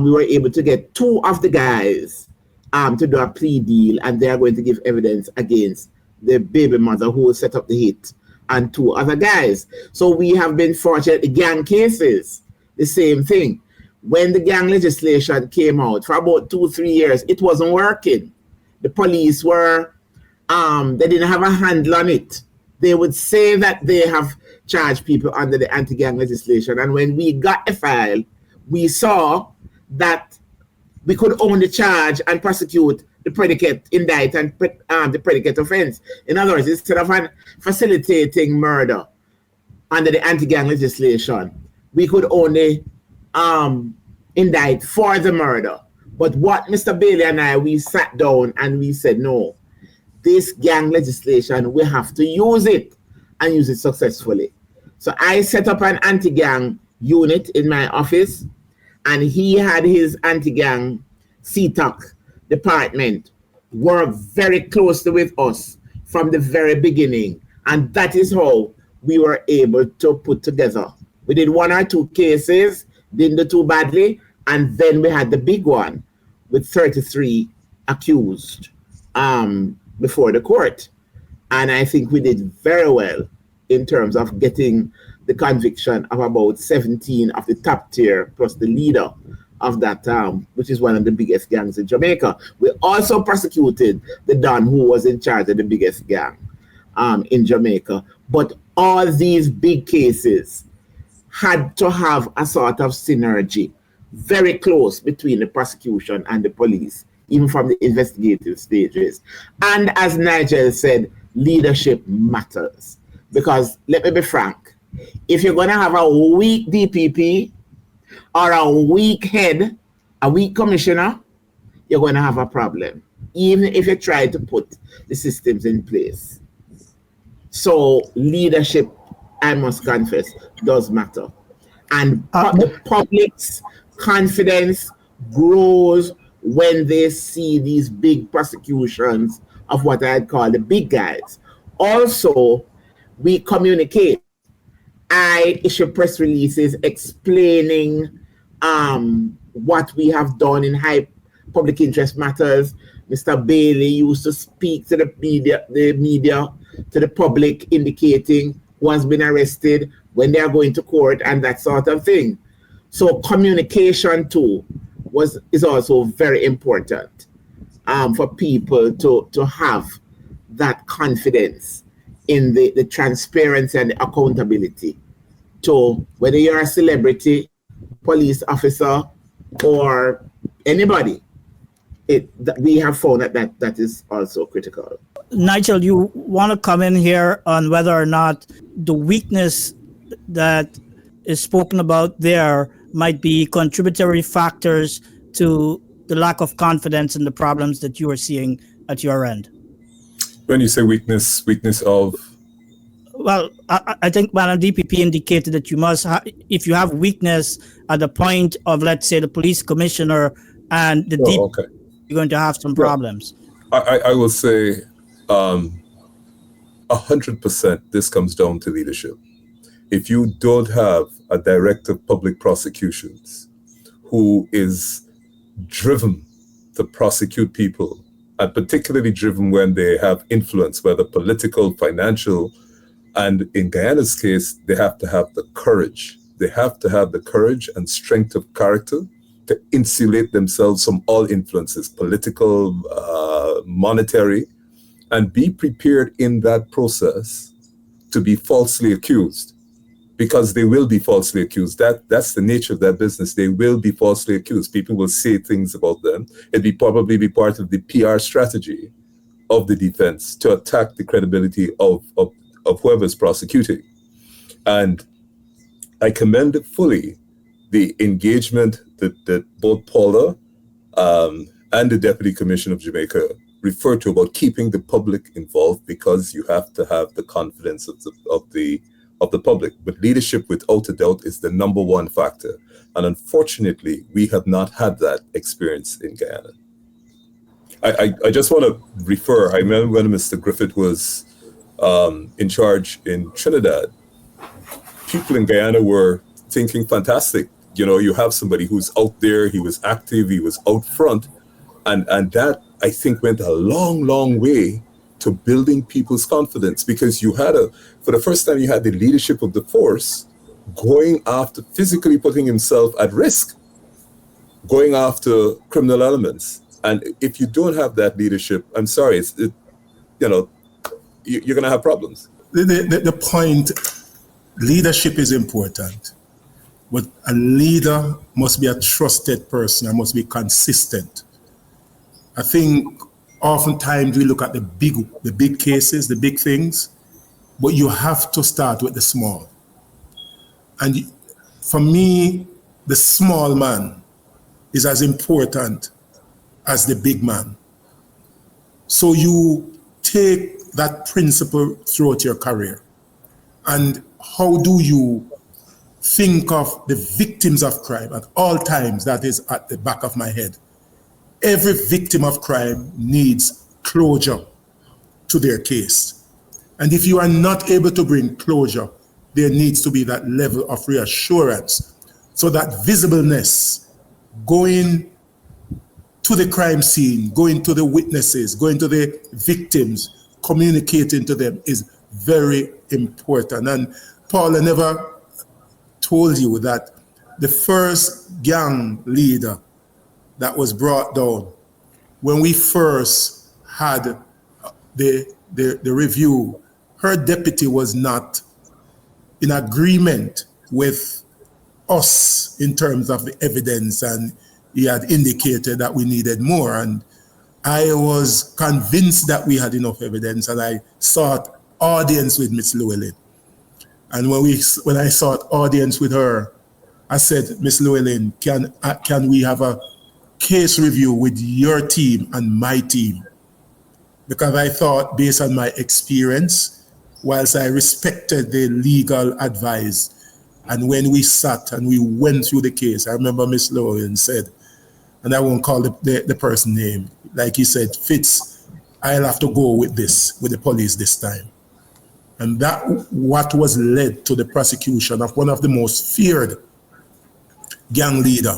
we were able to get 2 of the guys to do a plea deal, and they are going to give evidence against the baby mother who set up the hit and 2 other guys. So we have been fortunate. The gang cases, the same thing. When the gang legislation came out for about 2-3 years, it wasn't working. The police were, they didn't have a handle on it. They would say that they have charged people under the anti-gang legislation. And when we got a file, we saw that we could only charge and prosecute the predicate, indict and the predicate offense. In other words, instead of facilitating murder under the anti-gang legislation, we could only indict for the murder. But what Mr. Bailey and I, we sat down and we said, no, this gang legislation, we have to use it and use it successfully. So I set up an anti-gang unit in my office, and he had his anti-gang CTOC department work very closely with us from the very beginning. And that is how we were able to put together. We did 1 or 2 cases, didn't do too badly, and then we had the big one with 33 accused before the court. And I think we did very well in terms of getting the conviction of about 17 of the top tier plus the leader of that which is one of the biggest gangs in Jamaica. We also prosecuted the Don who was in charge of the biggest gang in Jamaica. But all these big cases had to have a sort of synergy, very close between the prosecution and the police, even from the investigative stages. And as Nigel said, leadership matters. Because let me be frank, if you're going to have a weak DPP or a weak head, a weak commissioner, you're going to have a problem, even if you try to put the systems in place. So leadership, I must confess, does matter. And the public's confidence grows when they see these big prosecutions of what I'd call the big guys. Also, we communicate. I issue press releases explaining what we have done in high public interest matters. Mr. Bailey used to speak to the media, to the public, indicating who has been arrested, when they are going to court, and that sort of thing. So communication too is also very important for people to have that confidence in the transparency and the accountability to whether you're a celebrity, police officer, or anybody. We have found that is also critical. Nigel, you want to come in here on whether or not the weakness that is spoken about there might be contributory factors to the lack of confidence in the problems that you are seeing at your end? When you say weakness of? Well, I think Madam DPP indicated that you must, if you have weakness at the point of, let's say, the police commissioner and the DPP, you're going to have some problems. I will say 100% this comes down to leadership. If you don't have a director of public prosecutions who is driven to prosecute people, and particularly driven when they have influence, whether political, financial, and in Guyana's case, they have to have the courage. They have to have the courage and strength of character to insulate themselves from all influences, political, monetary, and be prepared in that process to be falsely accused, because they will be falsely accused. That's the nature of that business. They will be falsely accused. People will say things about them. It'll probably be part of the PR strategy of the defense to attack the credibility of whoever's prosecuting. And I commend fully the engagement that both Paula and the Deputy Commissioner of Jamaica referred to about keeping the public involved, because you have to have the confidence of the public. But leadership, without a doubt, is the number one factor. And unfortunately, we have not had that experience in Guyana. I just want to refer, I remember when Mr. Griffith was in charge in Trinidad, people in Guyana were thinking, fantastic, you have somebody who's out there, he was active, he was out front. And that, I think, went a long, long way to building people's confidence, because you had for the first time, you had the leadership of the force going after, physically putting himself at risk, going after criminal elements. And if you don't have that leadership, I'm sorry, you're going to have problems. The point, leadership is important, but a leader must be a trusted person and must be consistent. I think Oftentimes we look at the big cases, the big things, but you have to start with the small. And for me, the small man is as important as the big man. So you take that principle throughout your career. And how do you think of the victims of crime at all times? That is at the back of my head. Every victim of crime needs closure to their case. And if you are not able to bring closure, there needs to be that level of reassurance. So that visibleness, going to the crime scene, going to the witnesses, going to the victims, communicating to them is very important. And Paul, I never told you that the first gang leader that was brought down, when we first had the review, her deputy was not in agreement with us in terms of the evidence, and he had indicated that we needed more. And I was convinced that we had enough evidence, and I sought audience with Ms. Llewellyn. And when I sought audience with her, I said, Ms. Llewellyn, can we have a case review with your team and my team? Because I thought, based on my experience, whilst I respected the legal advice, and when we sat and we went through the case, I remember Ms. Llewellyn said, and I won't call the person name, like he said, Fitz, I'll have to go with the police this time. And that what was led to the prosecution of one of the most feared gang leader,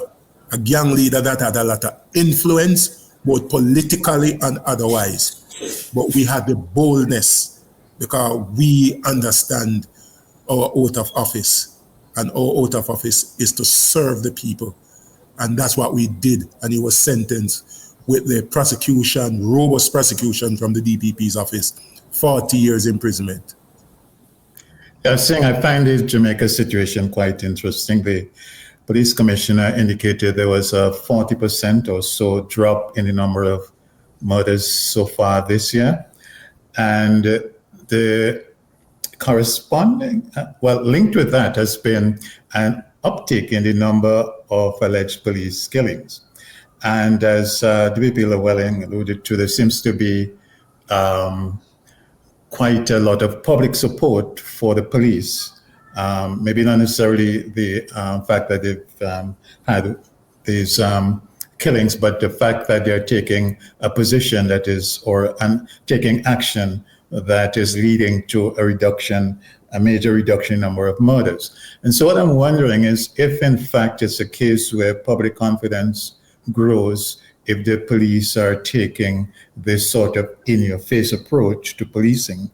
a gang leader that had a lot of influence, both politically and otherwise. But we had the boldness because we understand our oath of office, and our oath of office is to serve the people. And that's what we did. And he was sentenced with the prosecution, robust prosecution from the DPP's office, 40 years imprisonment. I was saying I find the Jamaica situation quite interesting. The police commissioner indicated there was a 40% or so drop in the number of murders so far this year. And the corresponding, linked with that has been an uptick in the number of alleged police killings. And as DPP Llewellyn alluded to, there seems to be quite a lot of public support for the police. Maybe not necessarily the fact that they've had these killings, but the fact that they're taking a position that is, taking action that is leading to a major reduction in number of murders. And so what I'm wondering is if in fact it's a case where public confidence grows, if the police are taking this sort of in-your-face approach to policing.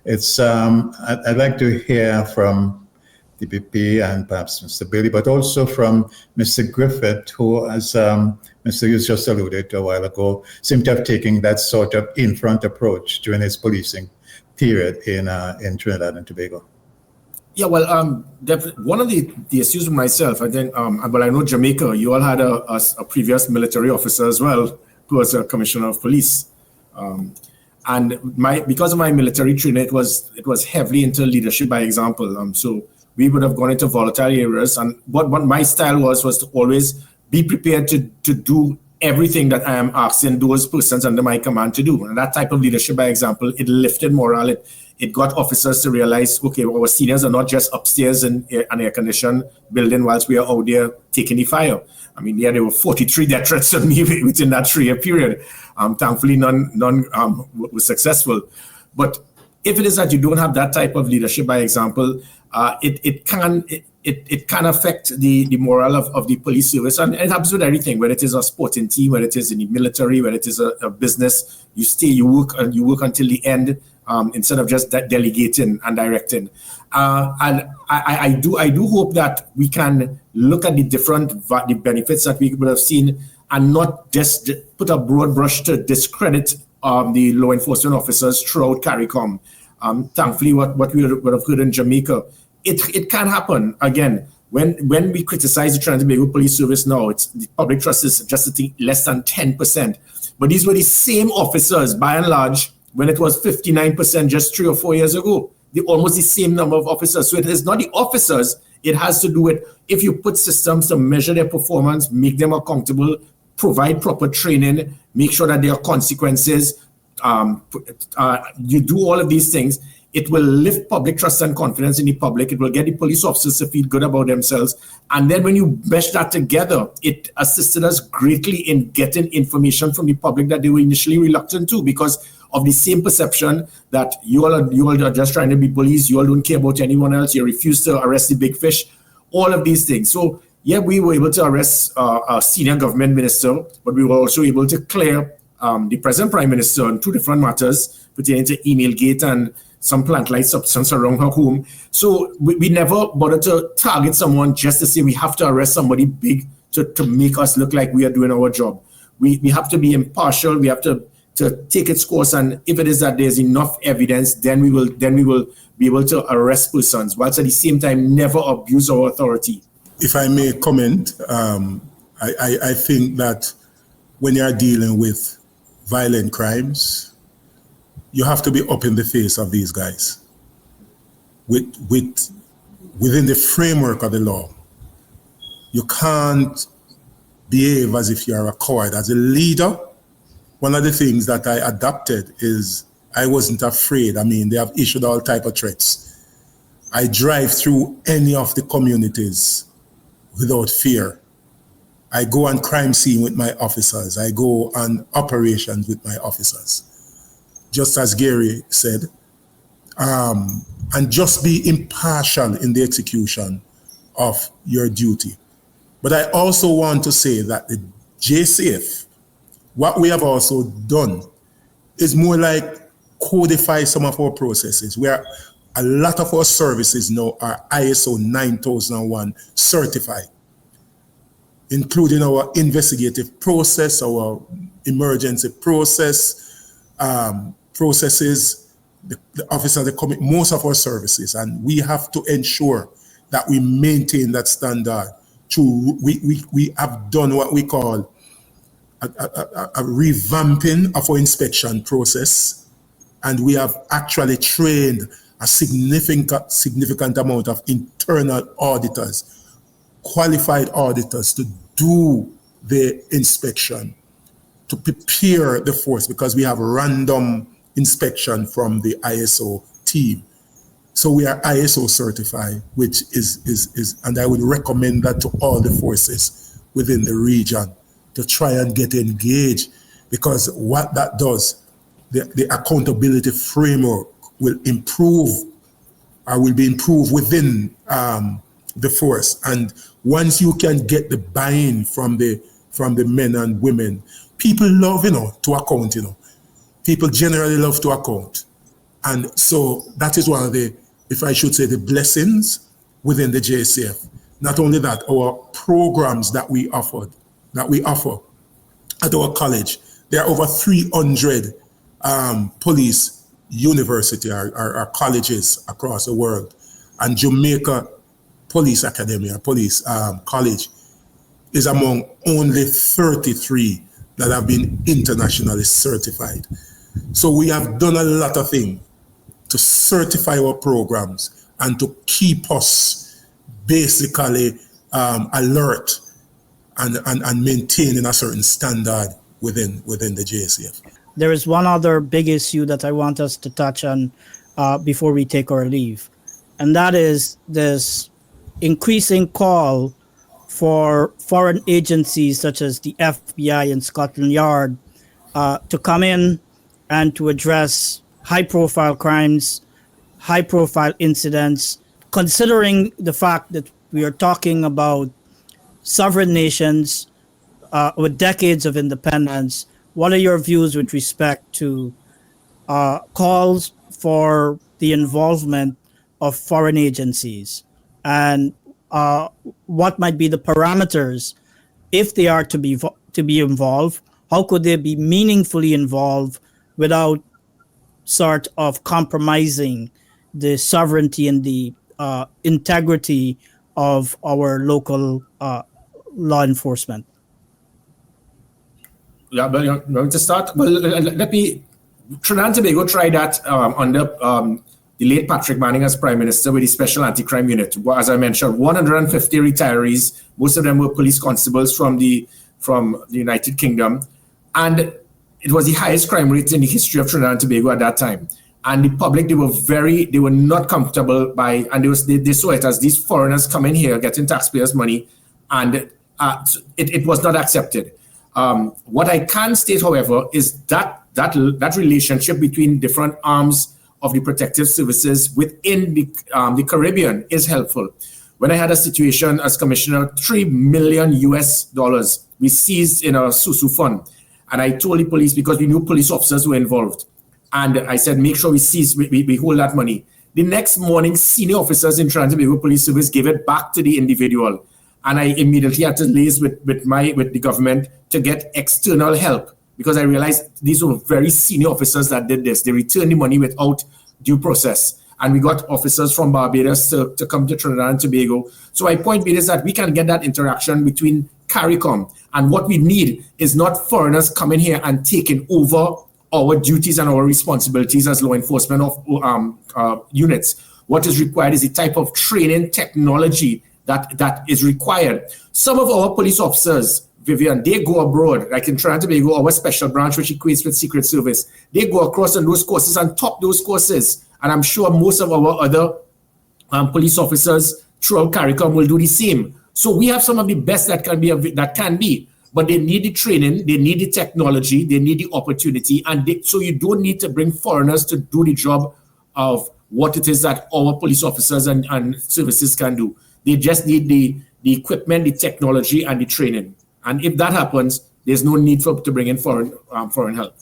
It's I'd like to hear from DPP and perhaps Mr. Bailey, but also from Mr. Griffith, who, as Mr. Hughes just alluded to a while ago, seemed to have taken that sort of in-front approach during his policing period in Trinidad and Tobago. Yeah, well, one of the issues with myself, I think, but I know Jamaica, you all had a previous military officer as well, who was a commissioner of police. And because of my military training, it was heavily into leadership by example. So we would have gone into volatile areas. And what my style was to always be prepared to do everything that I am asking those persons under my command to do. And that type of leadership by example, it lifted morale. It got officers to realize, okay, our seniors are not just upstairs in an air-conditioned building whilst we are out there taking the fire. I mean, yeah, there were 43 death threats on me within that 3-year period. Thankfully, none was successful. But if it is that you don't have that type of leadership by example, it can affect the morale of the police service. And it happens with everything, whether it is a sporting team, whether it is in the military, whether it is a business, you stay, you work until the end. Instead of just delegating and directing. And I do hope that we can look at the benefits that we would have seen and not just put a broad brush to discredit the law enforcement officers throughout CARICOM. Thankfully, what we would have heard in Jamaica, it can happen. Again, When we criticize the Trinidad Tobago Police Service now, it's the public trust is just less than 10%. But these were the same officers, by and large, when it was 59% just 3 or 4 years ago. Almost the same number of officers. So it is not the officers. It has to do with if you put systems to measure their performance, make them accountable, provide proper training, make sure that there are consequences. You do all of these things. It will lift public trust and confidence in the public. It will get the police officers to feel good about themselves. And then when you mesh that together, it assisted us greatly in getting information from the public that they were initially reluctant to, because of the same perception that you all are just trying to be police, you all don't care about anyone else, you refuse to arrest the big fish, all of these things. So yeah, we were able to arrest a senior government minister, but we were also able to clear the present Prime Minister on 2 different matters pertaining to email gate and some plant-like substance around her home. So we never bothered to target someone just to say we have to arrest somebody big to make us look like we are doing our job. We have to be impartial. We have to take its course, and if it is that there's enough evidence, then we will be able to arrest persons, whilst at the same time never abuse our authority. If I may comment, I think that when you are dealing with violent crimes, you have to be up in the face of these guys within the framework of the law. You can't behave as if you're a coward. As a leader, one of the things that I adopted is I wasn't afraid. I mean, they have issued all type of threats. I drive through any of the communities without fear. I go on crime scene with my officers. I go on operations with my officers. Just as Gary said, and just be impartial in the execution of your duty. But I also want to say that the JCF, what we have also done is more like codify some of our processes, where a lot of our services now are ISO 9001 certified, including our investigative process, our emergency processes, the officer, most of our services, and we have to ensure that we maintain that standard. We have done what we call a revamping of our inspection process, and we have actually trained a significant amount of internal auditors, qualified auditors, to do the inspection, to prepare the force, because we have random inspection from the ISO team. So we are ISO certified, which is, and I would recommend that to all the forces within the region to try and get engaged, because what that does, the accountability framework will improve, or will be improved within the force. And once you can get the buy-in from the men and women, people love, to account, People generally love to account. And so that is one of the, if I should say, the blessings within the JCF. Not only that, our programs that we offer at our college, there are over 300 police university or colleges across the world. And Jamaica Police Academy, or police college, is among only 33 that have been internationally certified. So we have done a lot of things to certify our programs and to keep us basically alert and maintaining a certain standard within the JCF. There is one other big issue that I want us to touch on before we take our leave, and that is this increasing call for foreign agencies such as the FBI and Scotland Yard to come in and to address high-profile crimes, high-profile incidents, considering the fact that we are talking about sovereign nations with decades of independence. What are your views with respect to calls for the involvement of foreign agencies, and what might be the parameters if they are to be involved? How could they be meaningfully involved without sort of compromising the sovereignty and the integrity of our local law enforcement? Yeah, but you know, to start, well, let me. Trinidad and Tobago tried that under the late Patrick Manning as Prime Minister with the Special Anti-Crime Unit. As I mentioned, 150 retirees, most of them were police constables from the United Kingdom, and it was the highest crime rate in the history of Trinidad and Tobago at that time. And the public, they were not comfortable by, and they saw it as these foreigners coming here getting taxpayers' money, and it was not accepted. What I can state, however, is that relationship between different arms of the protective services within the Caribbean is helpful. When I had a situation as commissioner, $3 million we seized in a Susu fund, and I told the police, because we knew police officers were involved, and I said, make sure we hold that money. The next morning, senior officers in Trinidad and Tobago Police Service gave it back to the individual, and I immediately had to liaise with the government to get external help, because I realized these were very senior officers that did this. They returned the money without due process. And we got officers from Barbados to come to Trinidad and Tobago. So my point is that we can get that interaction between CARICOM. And what we need is not foreigners coming here and taking over our duties and our responsibilities as law enforcement of units. What is required is the type of training technology that is required. Some of our police officers, Vivian, they go abroad, like in Trinidad and Tobago, our special branch, which equates with Secret Service. They go across on those courses and top those courses. And I'm sure most of our other police officers throughout CARICOM will do the same. So we have some of the best that can be, but they need the training, they need the technology, they need the opportunity, and so you don't need to bring foreigners to do the job of what it is that our police officers and services can do. They just need the equipment, the technology, and the training. And if that happens, there's no need to bring in foreign help.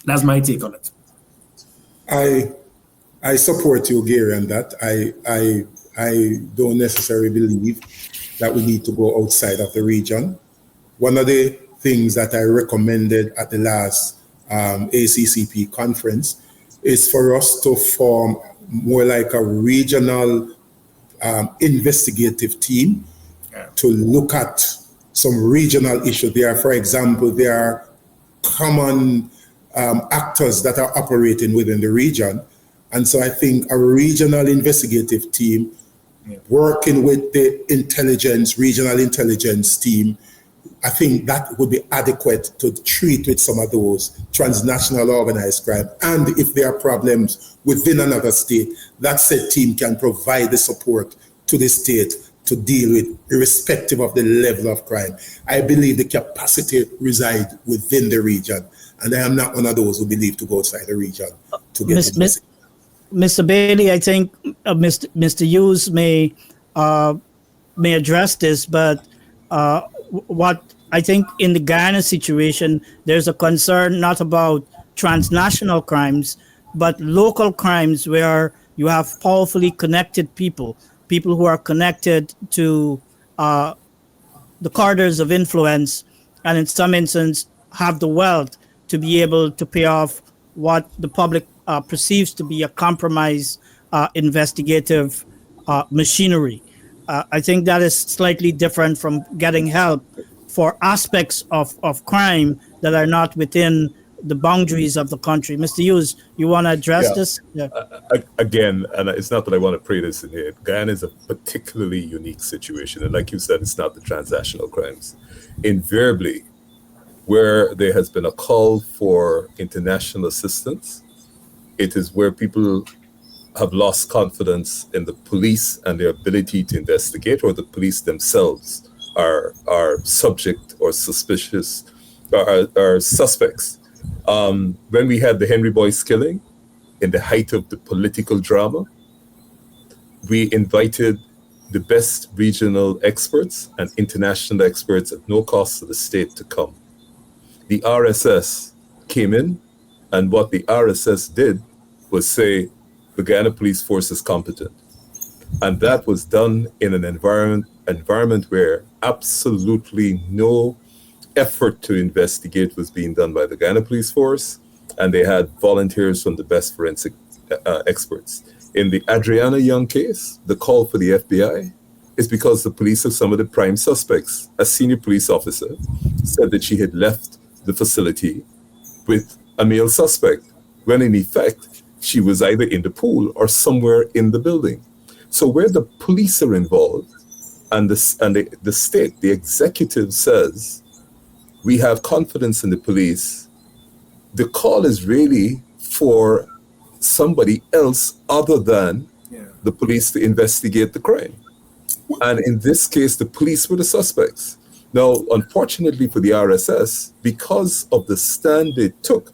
That's my take on it. I support you, Gary, on that. I don't necessarily believe that we need to go outside of the region. One of the things that I recommended at the last ACCP conference is for us to form more like a regional investigative team to look at some regional issues. For example, there are common actors that are operating within the region. And so I think a regional investigative team working with the regional intelligence team, I think that would be adequate to treat with some of those transnational organized crime. And if there are problems within another state, that said team can provide the support to the state to deal with, irrespective of the level of crime. I believe the capacity resides within the region. And I am not one of those who believe to go outside the region to get Mr. Bailey, I think Mr. Hughes may address this, but what I think in the Guyana situation, there's a concern not about transnational crimes, but local crimes where you have powerfully connected people who are connected to the corridors of influence, and in some instances have the wealth to be able to pay off what the public perceives to be a compromised investigative machinery. I think that is slightly different from getting help for aspects of crime that are not within the boundaries of the country. Mr. Hughes, you want to address this? Yeah. Again, and it's not that I want to pray this in here, Guyana is a particularly unique situation. And like you said, it's not the transnational crimes. Invariably, where there has been a call for international assistance, it is where people have lost confidence in the police and their ability to investigate, or the police themselves are subject or suspicious, are suspects. When we had the Henry Boyce killing, in the height of the political drama, we invited the best regional experts and international experts at no cost to the state to come. The RSS came in, and what the RSS did was say, the Guyana Police Force is competent. And that was done in an environment where absolutely no effort to investigate was being done by the Guyana Police Force, and they had volunteers from the best forensic experts. In the Adriana Young case, the call for the FBI is because the police of some of the prime suspects, a senior police officer, said that she had left the facility with a male suspect, when in effect, she was either in the pool or somewhere in the building. So where the police are involved, and the state, the executive says, we have confidence in the police, the call is really for somebody else other than the police to investigate the crime. And in this case, the police were the suspects. Now, unfortunately for the RSS, because of the stand they took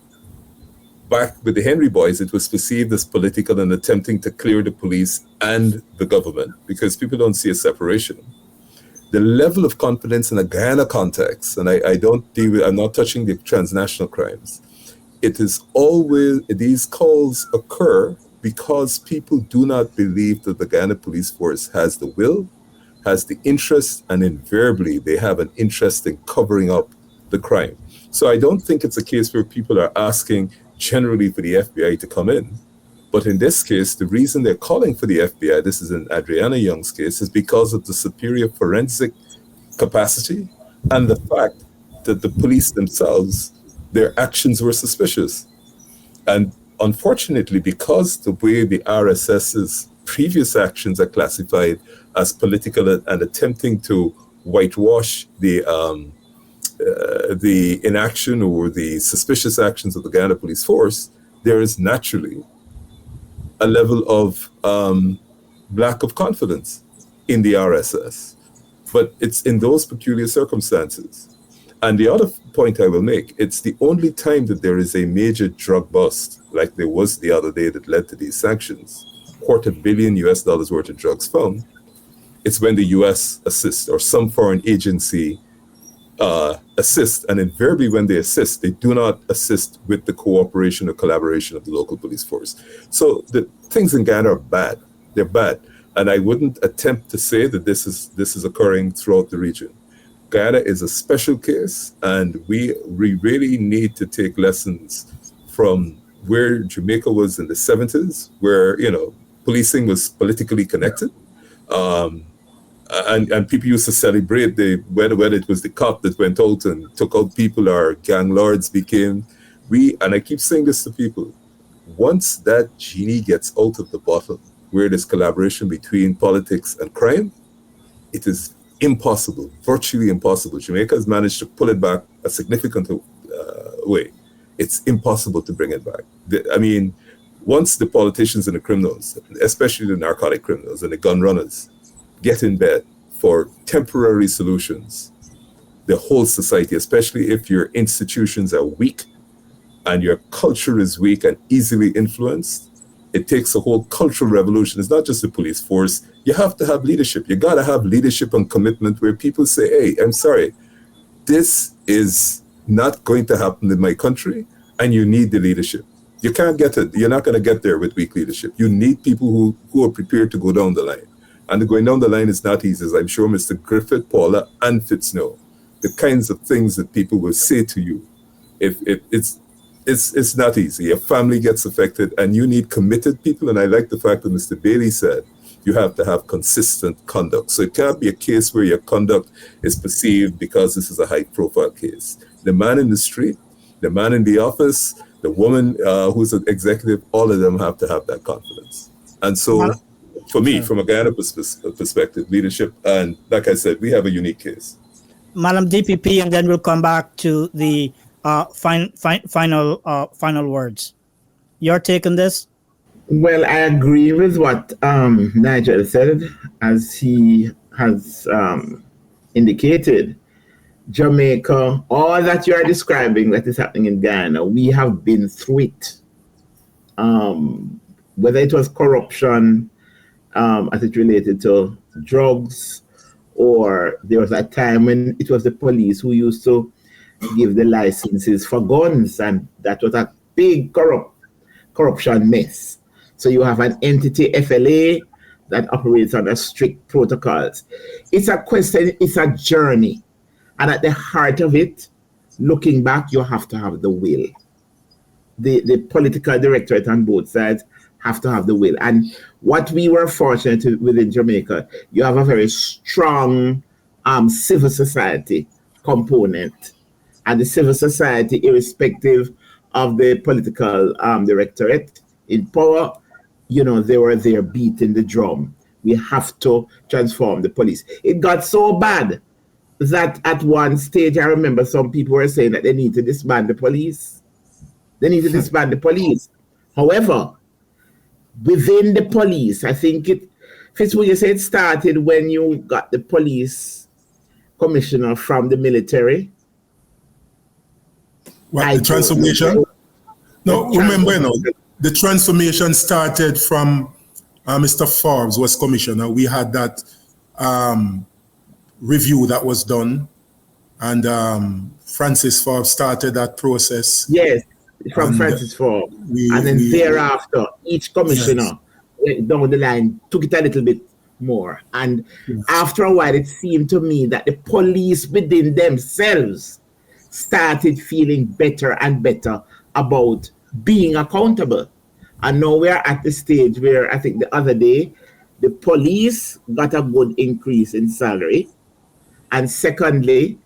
back with the Henry boys, it was perceived as political and attempting to clear the police and the government, because people don't see a separation. The level of confidence in a Guyana context, and I'm not touching the transnational crimes, it is always, these calls occur because people do not believe that the Guyana police force has the will, has the interest, and invariably they have an interest in covering up the crime. So I don't think it's a case where people are asking generally for the FBI to come in. But in this case, the reason they're calling for the FBI, this is in Adriana Young's case, is because of the superior forensic capacity and the fact that the police themselves, their actions were suspicious. And unfortunately, because the way the RSS's previous actions are classified as political and attempting to whitewash the inaction or the suspicious actions of the Guyana police force, there is naturally a level of lack of confidence in the RSS. But it's in those peculiar circumstances. And the other point I will make, it's the only time that there is a major drug bust, like there was the other day that led to these sanctions, $250 million worth of drugs found, it's when the US assists or some foreign agency assist, and invariably when they assist, they do not assist with the cooperation or collaboration of the local police force. So the things in Guyana are bad. They're bad. And I wouldn't attempt to say that this is occurring throughout the region. Guyana is a special case, and we really need to take lessons from where Jamaica was in the 70s, where, policing was politically connected. And people used to celebrate whether it was the cop that went out and took out people or gang lords became. And I keep saying this to people, once that genie gets out of the bottle, where there's collaboration between politics and crime, it is impossible, virtually impossible. Jamaica has managed to pull it back a significant way. It's impossible to bring it back. Once the politicians and the criminals, especially the narcotic criminals and the gun runners, get in bed for temporary solutions, the whole society, especially if your institutions are weak and your culture is weak and easily influenced, it takes a whole cultural revolution. It's not just the police force. You have to have leadership. You got to have leadership and commitment where people say, hey, I'm sorry, this is not going to happen in my country, and you need the leadership. You can't get it. You're not going to get there with weak leadership. You need people who are prepared to go down the line. And going down the line is not easy, as I'm sure Mr. Griffith, Paula, and Fitz know. The kinds of things that people will say to you, it's not easy. Your family gets affected, and you need committed people. And I like the fact that Mr. Bailey said you have to have consistent conduct. So it can't be a case where your conduct is perceived because this is a high-profile case. The man in the street, the man in the office, the woman who's an executive, all of them have to have that confidence. And so, for me, from a Guyana perspective, leadership, and like I said, we have a unique case. Madam DPP, and then we'll come back to the final words. Your take on this? Well, I agree with what Nigel said, as he has indicated. Jamaica, all that you are describing that is happening in Guyana, we have been through it. Whether it was corruption as it related to drugs, or there was a time when it was the police who used to give the licenses for guns, and that was a big corruption mess. So you have an entity, FLA, that operates under strict protocols. It's a question, it's a journey. And at the heart of it, looking back, you have to have the will. The political directorate on both sides have to have the will. And what we were fortunate within Jamaica, you have a very strong civil society component. And the civil society, irrespective of the political directorate in power, you know, they were there beating the drum. We have to transform the police. It got so bad that at one stage, I remember some people were saying that they need to disband the police. They need to disband the police. However, within the police, I think Fitzwood, you said it started when you got the police commissioner from the military. What, the transformation? No, remember, the transformation started from Mr. Forbes was commissioner. We had that review that was done, and Francis Forbes started that process. Yes, from Francis Forbes. And then thereafter, each commissioner down the line took it a little bit more. And after a while, it seemed to me that the police within themselves started feeling better and better about being accountable. And now we're at the stage where I think the other day, the police got a good increase in salary. And secondly,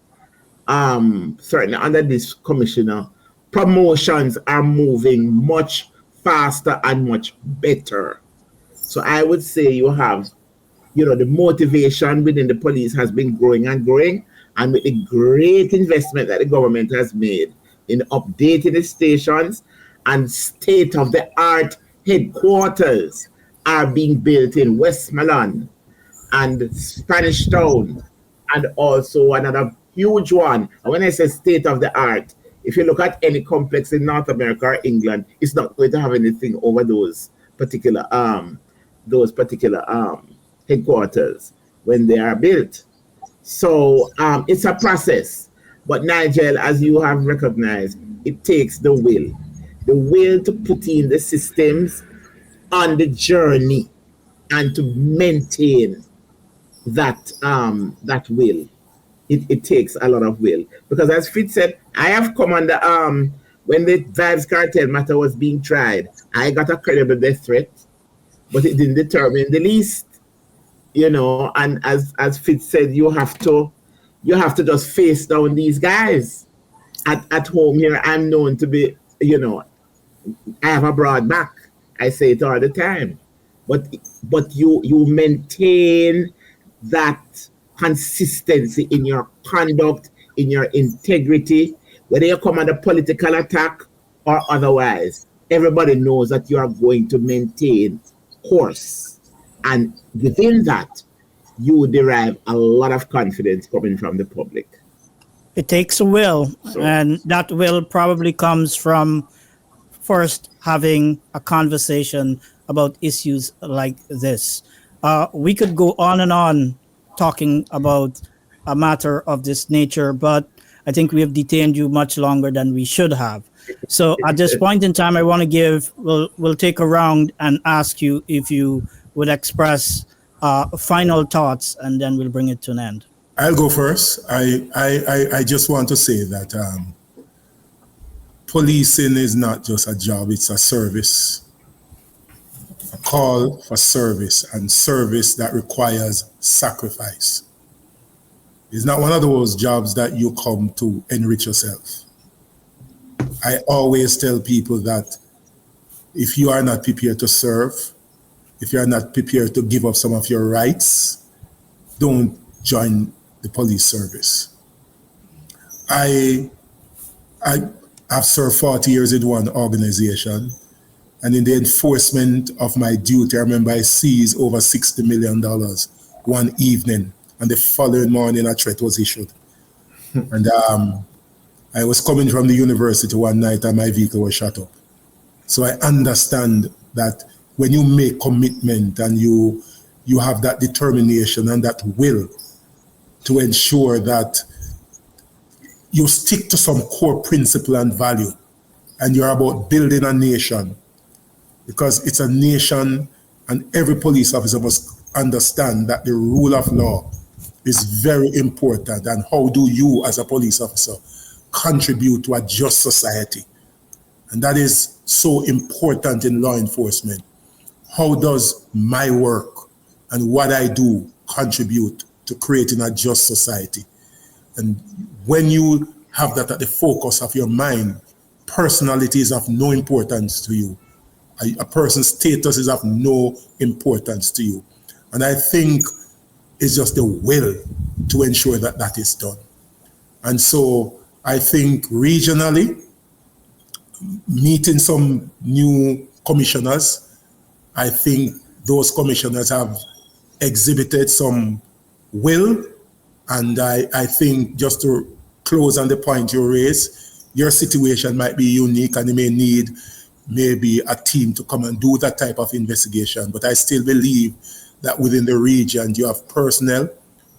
certainly under this commissioner, promotions are moving much faster and much better. So I would say you have, you know, the motivation within the police has been growing and growing. And with the great investment that the government has made in updating the stations, and state-of-the-art headquarters are being built in Westmoreland and Spanish Town, and also another huge one. And when I say state-of-the-art, if you look at any complex in North America or England, it's not going to have anything over those particular headquarters when they are built. So it's a process. But Nigel, as you have recognized, it takes the will to put in the systems on the journey and to maintain that will. It takes a lot of will. Because as Fitz said, I have come under, when the Vibes Cartel matter was being tried, I got a credible death threat, but it didn't deter me in the least. You know, and as Fitz said, you have to just face down these guys. At home here, I'm known to be, you know, I have a broad back. I say it all the time. But you maintain that consistency in your conduct, in your integrity, whether you come under political attack or otherwise. Everybody knows that you are going to maintain course. And within that, you derive a lot of confidence coming from the public. It takes a will, and that will probably comes from first having a conversation about issues like this. We could go on and on talking about a matter of this nature, but I think we have detained you much longer than we should have. So at this point in time, I want to we'll take a round and ask you if you would express final thoughts, and then we'll bring it to an end. I'll go first. I just want to say that policing is not just a job, it's a service. A call for service, and service that requires sacrifice. It's not one of those jobs that you come to enrich yourself. I always tell people that if you are not prepared to serve, if you are not prepared to give up some of your rights, don't join the police service. I have served 40 years in one organization, and in the enforcement of my duty, I remember I seized over $60 million one evening, and the following morning a threat was issued. And I was coming from the university one night and my vehicle was shut up. So I understand that when you make commitment and you have that determination and that will to ensure that you stick to some core principle and value, and you're about building a nation, because it's a nation, and every police officer must understand that the rule of law is very important, and how do you as a police officer contribute to a just society. And that is so important in law enforcement. how does my work and what I do contribute to creating a just society? And when you have that at the focus of your mind, personality is of no importance to you. A person's status is of no importance to you. And I think it's just the will to ensure that that is done. And so I think regionally, meeting some new commissioners, I think those commissioners have exhibited some will. And I think, just to close on the point you raised, your situation might be unique and you may need maybe a team to come and do that type of investigation. But I still believe that within the region, you have personnel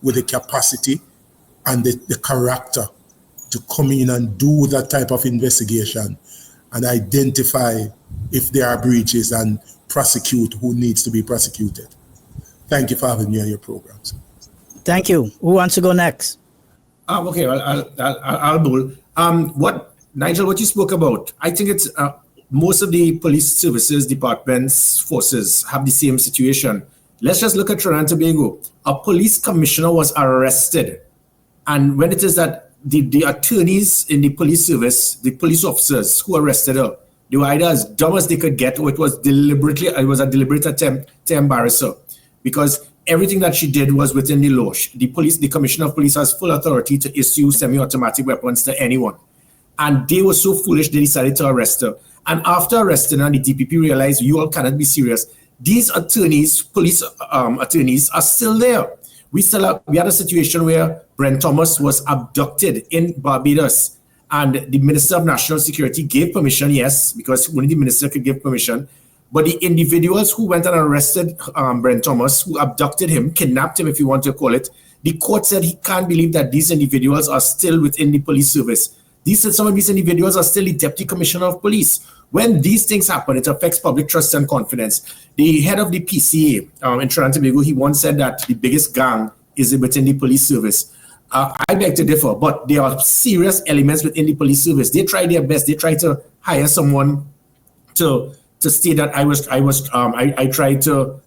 with the capacity and the character to come in and do that type of investigation and identify if there are breaches and prosecute who needs to be prosecuted. Thank you for having me on your programs. Thank you. Who wants to go next? Okay, I'll bull. Nigel, what you spoke about, I think it's most of the police services, departments, forces have the same situation. Let's just look at Trinidad and Tobago. A police commissioner was arrested. And when it is that the attorneys in the police service, the police officers who arrested her, they were either as dumb as they could get, or it was a deliberate attempt to embarrass her. Because everything that she did was within the law. The commissioner of police has full authority to issue semi-automatic weapons to anyone. And they were so foolish, they decided to arrest her. And after arresting her, the DPP realized, you all cannot be serious. These attorneys, police attorneys, are still there. We had a situation where Brent Thomas was abducted in Barbados, and the Minister of National Security gave permission, yes, because only the minister could give permission. But the individuals who went and arrested Brent Thomas, who abducted him, kidnapped him, if you want to call it, the court said he can't believe that these individuals are still within the police service. Some of these individuals are still the Deputy Commissioner of Police. When these things happen, it affects public trust and confidence. The head of the PCA in Trinidad and Tobago, he once said that the biggest gang is within the police service. I beg to differ, but there are serious elements within the police service. They try their best. They try to hire someone to state that I tried to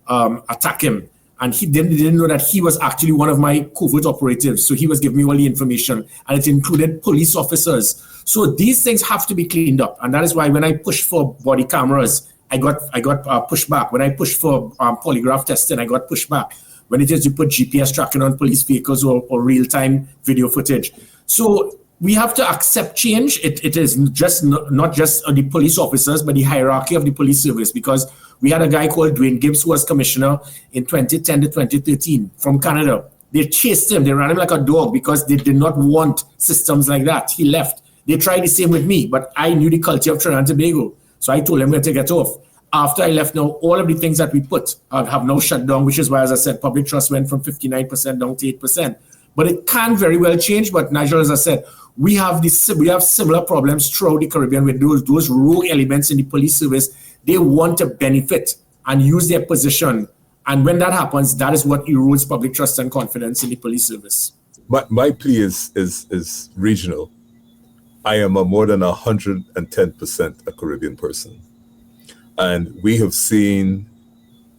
attack him. And he didn't know that he was actually one of my covert operatives. So he was giving me all the information, and it included police officers. So these things have to be cleaned up. And that is why when I pushed for body cameras, I got pushed back. When I pushed for polygraph testing, I got pushed back. When it is you put GPS tracking on police vehicles or real-time video footage. So we have to accept change. It is just not just the police officers, but the hierarchy of the police service, because we had a guy called Dwayne Gibbs who was commissioner in 2010 to 2013 from Canada. They chased him. They ran him like a dog because they did not want systems like that. He left. They tried the same with me, but I knew the culture of Trinidad and Tobago. So I told him to get off. After I left now, all of the things that we put have now shut down, which is why, as I said, public trust went from 59% down to 8%. But it can very well change. But Nigel, as I said, we have similar problems throughout the Caribbean with those rogue elements in the police service. They want to benefit and use their position. And when that happens, that is what erodes public trust and confidence in the police service. My plea is regional. I am a more than 110% a Caribbean person. And we have seen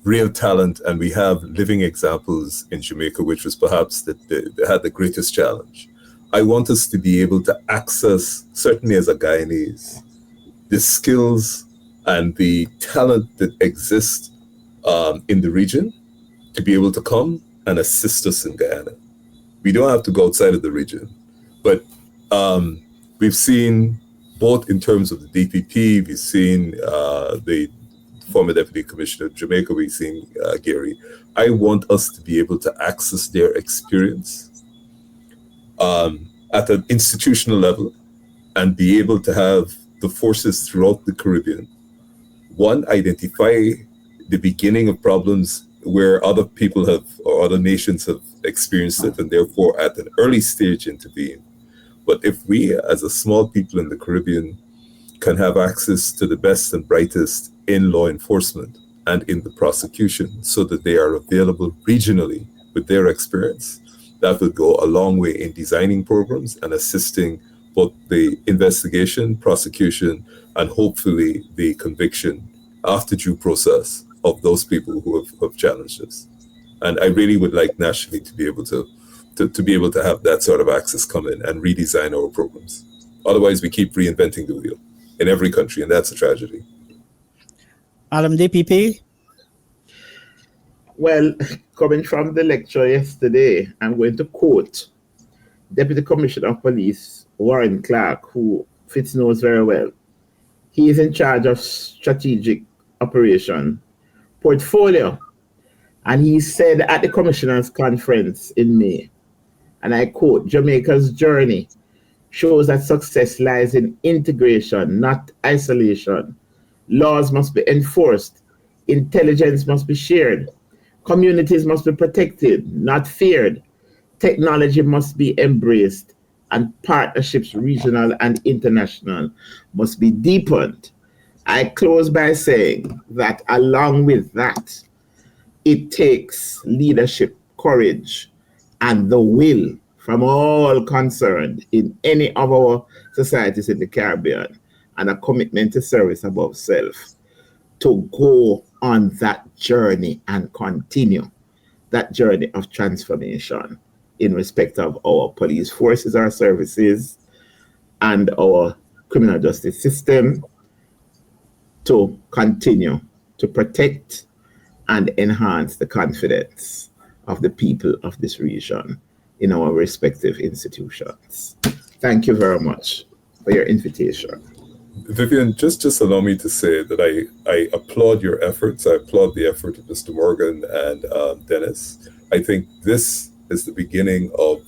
real talent, and we have living examples in Jamaica, which was perhaps that they had the greatest challenge. I want us to be able to access, certainly as a Guyanese, the skills and the talent that exists in the region to be able to come and assist us in Guyana. We don't have to go outside of the region, but we've seen both in terms of the DPP, we've seen the former Deputy Commissioner of Jamaica, we've seen Gary. I want us to be able to access their experience at an institutional level and be able to have the forces throughout the Caribbean, one, identify the beginning of problems where other people have or other nations have experienced it, and therefore at an early stage intervene. But if we as a small people in the Caribbean can have access to the best and brightest in law enforcement and in the prosecution so that they are available regionally with their experience, that would go a long way in designing programs and assisting both the investigation, prosecution, and hopefully the conviction after due process of those people who have challenged us. And I really would like nationally to be able to have that sort of access come in and redesign our programs. Otherwise, we keep reinventing the wheel in every country, and that's a tragedy. Adam, DPP? Well, coming from the lecture yesterday, I'm going to quote Deputy Commissioner of Police Warren Clark, who Fitz knows very well. He is in charge of strategic operation portfolio. And he said at the Commissioners' Conference in May, and I quote, Jamaica's journey shows that success lies in integration, not isolation. Laws must be enforced. Intelligence must be shared. Communities must be protected, not feared. Technology must be embraced. And partnerships, regional and international, must be deepened. I close by saying that along with that, it takes leadership, courage, and the will from all concerned in any of our societies in the Caribbean, and a commitment to service above self, to go on that journey and continue that journey of transformation in respect of our police forces, our services, and our criminal justice system, to continue to protect and enhance the confidence of the people of this region in our respective institutions. Thank you very much for your invitation. Vivian, just allow me to say that I applaud your efforts. I applaud the effort of Mr. Morgan and Dennis. I think this is the beginning of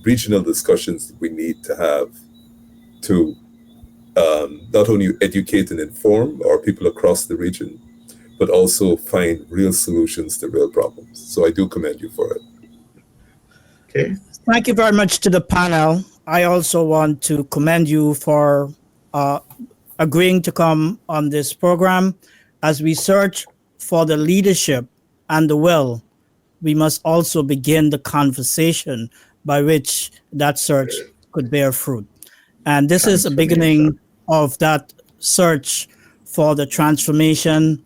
regional discussions that we need to have to not only educate and inform our people across the region, but also find real solutions to real problems. So I do commend you for it. Okay. Thank you very much to the panel. I also want to commend you for agreeing to come on this program. As we search for the leadership and the will, we must also begin the conversation by which that search could bear fruit. And this is a beginning of that search for the transformation,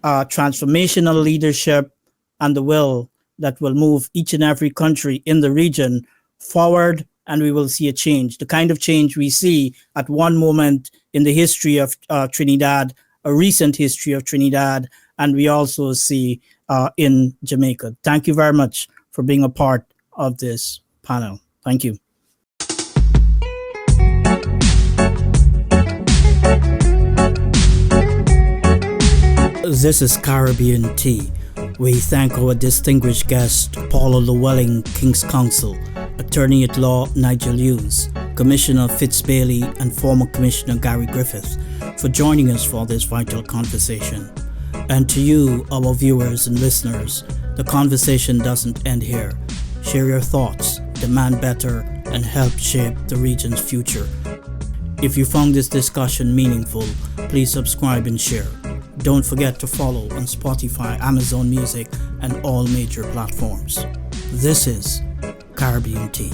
transformational leadership, and the will that will move each and every country in the region forward, and we will see a change, the kind of change we see at one moment in the history of Trinidad, a recent history of Trinidad, and we also see in Jamaica. Thank you very much for being a part of this panel. Thank you. This is Caribbean Tea. We thank our distinguished guest, Paula Llewellyn, King's Counsel, Attorney at Law Nigel Hughes, Commissioner Fitz Bailey, and former Commissioner Gary Griffith for joining us for this vital conversation. And to you, our viewers and listeners, the conversation doesn't end here. Share your thoughts, demand better, and help shape the region's future. If you found this discussion meaningful, please subscribe and share. Don't forget to follow on Spotify, Amazon Music, and all major platforms. This is Caribbean Tea.